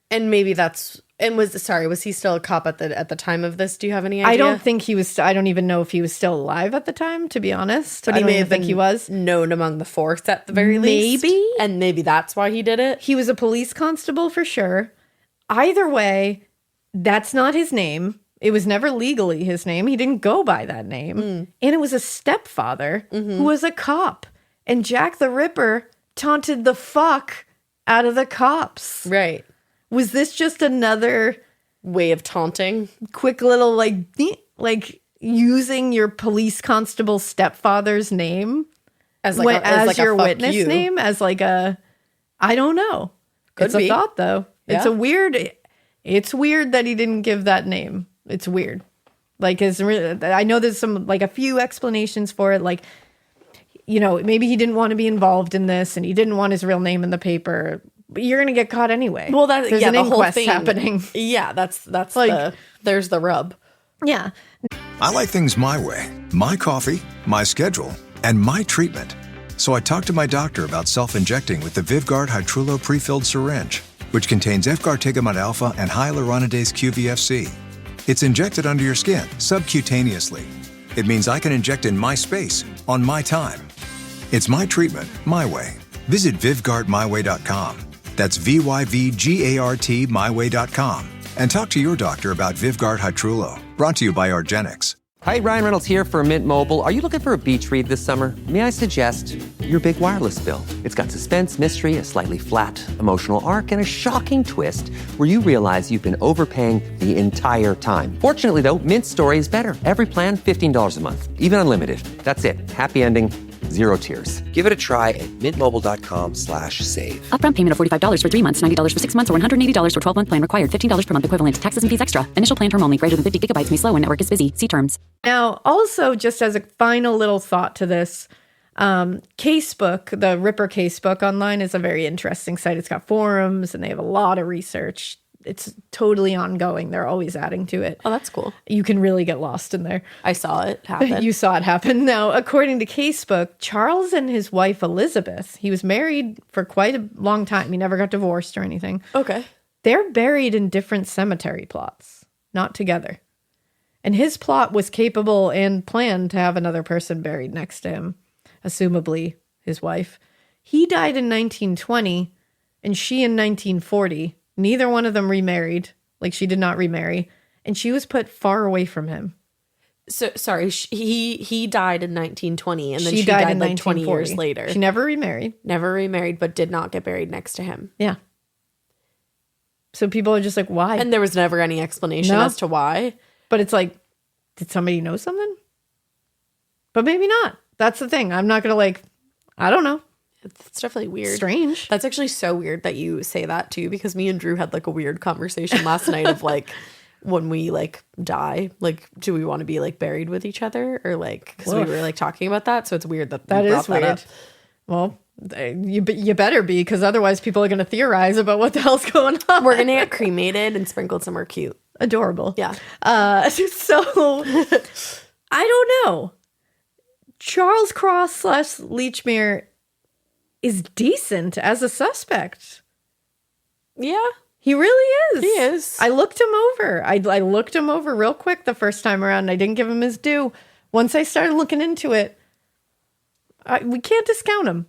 And maybe was he still a cop at the time of this? Do you have any idea? I don't think he was. I don't even know if he was still alive at the time, to be honest. But he may have think he was known among the force at the very least. Maybe. And maybe that's why he did it. He was a police constable for sure. Either way, that's not his name. It was never legally his name. He didn't go by that name. And it was a stepfather who was a cop. And Jack the Ripper taunted the fuck out of the cops. Right. Was this just another way of taunting? Quick little like using your police constable stepfather's name as your witness name, as like a, I don't know. It's a thought though. Yeah. It's weird that he didn't give that name. It's weird. Like, I know there's a few explanations for it. Like, you know, maybe he didn't want to be involved in this and he didn't want his real name in the paper. But you're going to get caught anyway. Well, there's an inquest happening. Yeah, that's like, there's the rub. Yeah. I like things my way. My coffee, my schedule, and my treatment. So I talked to my doctor about self-injecting with the VivGuard Hytrulo pre-filled syringe, which contains efgartigimod alpha and hyaluronidase QVFC. It's injected under your skin, subcutaneously. It means I can inject in my space, on my time. It's my treatment, my way. Visit VivGuardMyWay.com. That's VYVGART myway.com. And talk to your doctor about VivGuard Hytrulo. Brought to you by Argenix. Hi, Ryan Reynolds here for Mint Mobile. Are you looking for a beach read this summer? May I suggest your big wireless bill? It's got suspense, mystery, a slightly flat, emotional arc, and a shocking twist where you realize you've been overpaying the entire time. Fortunately, though, Mint's story is better. Every plan, $15 a month. Even unlimited. That's it. Happy ending. Zero tears. Give it a try at mintmobile.com/save. Upfront payment of $45 for 3 months, $90 for 6 months, or $180 for 12-month plan required. $15 per month equivalent. Taxes and fees extra. Initial plan term only. Greater than 50 gigabytes may slow when network is busy. See terms. Now, also, just as a final little thought to this, Casebook, the Ripper Casebook online is a very interesting site. It's got forums and they have a lot of research. it's totally ongoing. They're always adding to it. Oh, that's cool. You can really get lost in there. I saw it happen. You saw it happen. Now, according to Casebook, Charles and his wife Elizabeth, he was married for quite a long time. He never got divorced or anything. Okay. They're buried in different cemetery plots, not together. And his plot was capable and planned to have another person buried next to him, assumably his wife. He died in 1920 and she in 1940. Neither one of them remarried. Like, she did not remarry. And she was put far away from him. So sorry, he died in 1920 and then she died died in like 20 years 1940. later. She never remarried. Never remarried, but did not get buried next to him. Yeah. So people are just like, why? And there was never any explanation No. as to why. But it's like, did somebody know something? But maybe not. That's the thing. I'm not going to like, I don't know. It's definitely weird. Strange. That's actually so weird that you say that too, because me and Drew had like a weird conversation last night of like, when we like die, like, do we want to be like buried with each other or like, because we Woof. were like talking about that. So it's weird that That you brought is weird. up. Well, you better be, because otherwise people are going to theorize about what the hell's going on. We're gonna get cremated and sprinkled somewhere cute. Adorable. Yeah. So I don't know. Charles Cross / Leachmere is decent as a suspect. Yeah. He really is. He is. I looked him over. I looked him over real quick the first time around, and I didn't give him his due. Once I started looking into it, we can't discount him.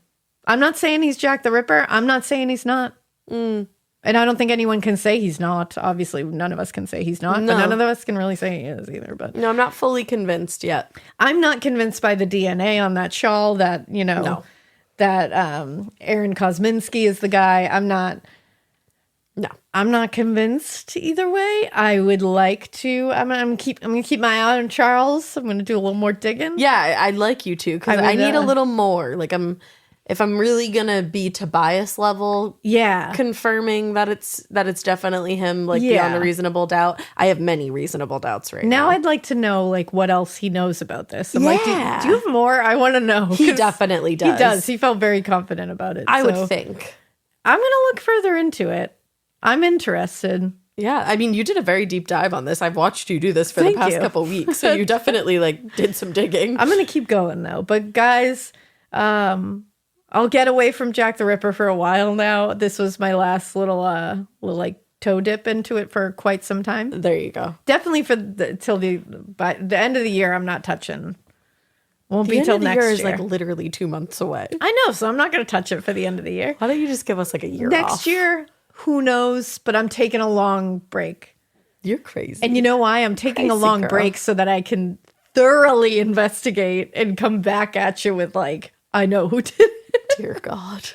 I'm not saying he's Jack the Ripper. I'm not saying he's not. And I don't think anyone can say he's not. Obviously, none of us can say he's not, but none of us can really say he is either. But No, I'm not fully convinced yet. I'm not convinced by the DNA on that shawl that, No. that Aaron Kosminski is the guy. I'm not convinced either way. I would like to. I'm gonna keep my eye on Charles. I'm gonna do a little more digging. Yeah, I'd like you to, because I need a little more. Like, if I'm really gonna be Tobias level, confirming that it's definitely him, like beyond a reasonable doubt. I have many reasonable doubts right now. Now I'd like to know like what else he knows about this. I'm like, do you have more? I want to know. He definitely does. He does. He felt very confident about it. I so would think. I'm gonna look further into it. I'm interested. Yeah, I mean, you did a very deep dive on this. I've watched you do this for Thank the past you. couple weeks, so you definitely like did some digging. I'm gonna keep going though. But guys, I'll get away from Jack the Ripper for a while now. This was my last little like toe dip into it for quite some time. There you go. Definitely by the end of the year. I'm not touching. Won't The be end till of the next year year. is like literally 2 months away. I know, so I'm not gonna touch it for the end of the year. Why don't you just give us like a year Next off? year, who knows? But I'm taking a long break. You're crazy. And you know why? I'm taking a Crazy long girl. break so that I can thoroughly investigate and come back at you with like, I know who did it. Dear God.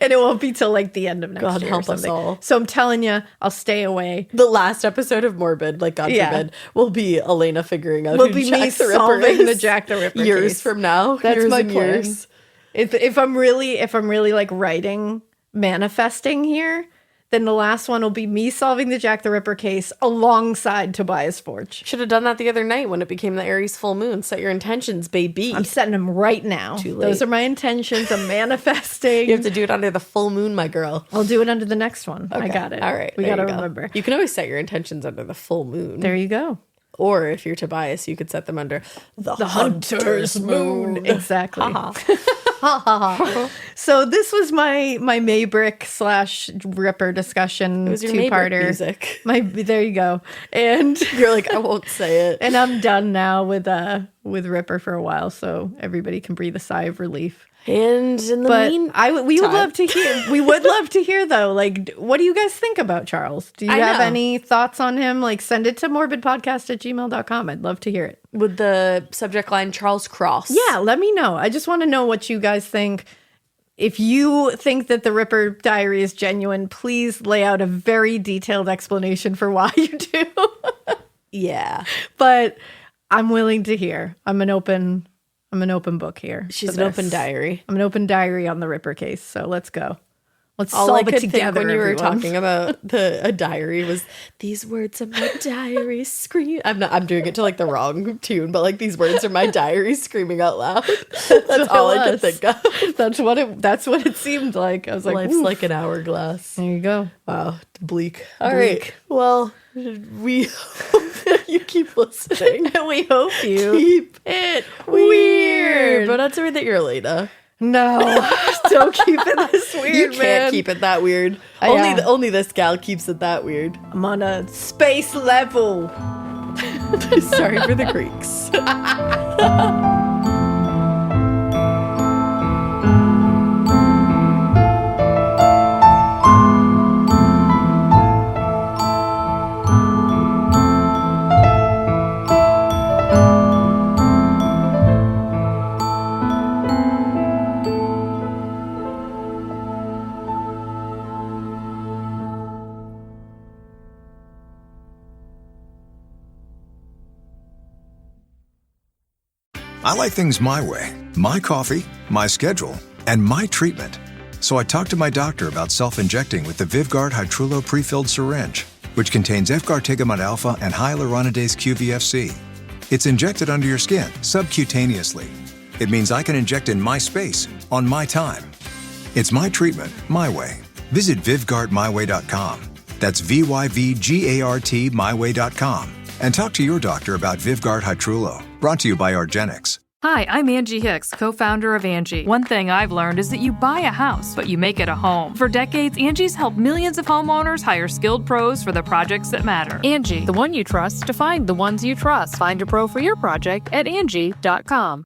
And it won't be till like the end of next God year. help or us something. all. So I'm telling you, I'll stay away. The last episode of Morbid, like God Yeah. forbid, will be Alaina figuring out Will who be Jack me the Ripper solving is the Jack the Ripper years case. from now. That's years my and plan. years. If I'm really like writing, manifesting here, then the last one will be me solving the Jack the Ripper case alongside Tobias Forge. Should have done that the other night when it became the Aries full moon. Set your intentions, baby. I'm setting them right now. Too late. Those are my intentions. I'm manifesting. You have to do it under the full moon, my girl. I'll do it under the next one. I Okay. got it. All right. We there got to you go. remember. You can always set your intentions under the full moon. There you go. Or if you're Tobias, you could set them under the Hunter's moon. Exactly. Ha-ha. So this was my Maybrick / Ripper discussion. It was your two-parter. Maybrick music. There you go. And You're like, I won't say it. and I'm done now with Ripper for a while, so everybody can breathe a sigh of relief. And in the But meantime, we would love to hear. We would love to hear though. Like, what do you guys think about Charles? Do you I have know. any thoughts on him? Like, send it to morbidpodcast@gmail.com. I'd love to hear it. with the subject line Charles Cross. Yeah, let me know. I just want to know what you guys think. If you think that the Ripper Diary is genuine, please lay out a very detailed explanation for why you do. Yeah. But I'm willing to hear. I'm an open book here. She's for an open this. diary. I'm an open diary on the Ripper case. So let's go. Let's all solve I it could together, think when you were everyone. talking about a diary was these words in my diary scream. I'm doing it to like the wrong tune, but like these words are my diary screaming out loud. That's all I could think of. That's what it seemed like. I was like, life's oof. like an hourglass. There you go. Wow, bleak. All right. Well, we hope that you keep listening. We hope you Keep it weird. But not to read that you're Alaina. No, don't keep it this weird, You can't man. keep it that weird. Yeah. Only this gal keeps it that weird. I'm on a space level. Sorry for the creaks. I like things my way. My coffee, my schedule, and my treatment. So I talked to my doctor about self-injecting with the VivGuard Hytrulo prefilled syringe, which contains efgartigimod alpha and hyaluronidase QVFC. It's injected under your skin, subcutaneously. It means I can inject in my space, on my time. It's my treatment, my way. Visit VivGuardMyWay.com. That's VYVGART myway.com. And talk to your doctor about VivGuard Hytrulo. Brought to you by Argenix. Hi, I'm Angie Hicks, co-founder of Angie. One thing I've learned is that you buy a house, but you make it a home. For decades, Angie's helped millions of homeowners hire skilled pros for the projects that matter. Angie, the one you trust to find the ones you trust. Find a pro for your project at Angie.com.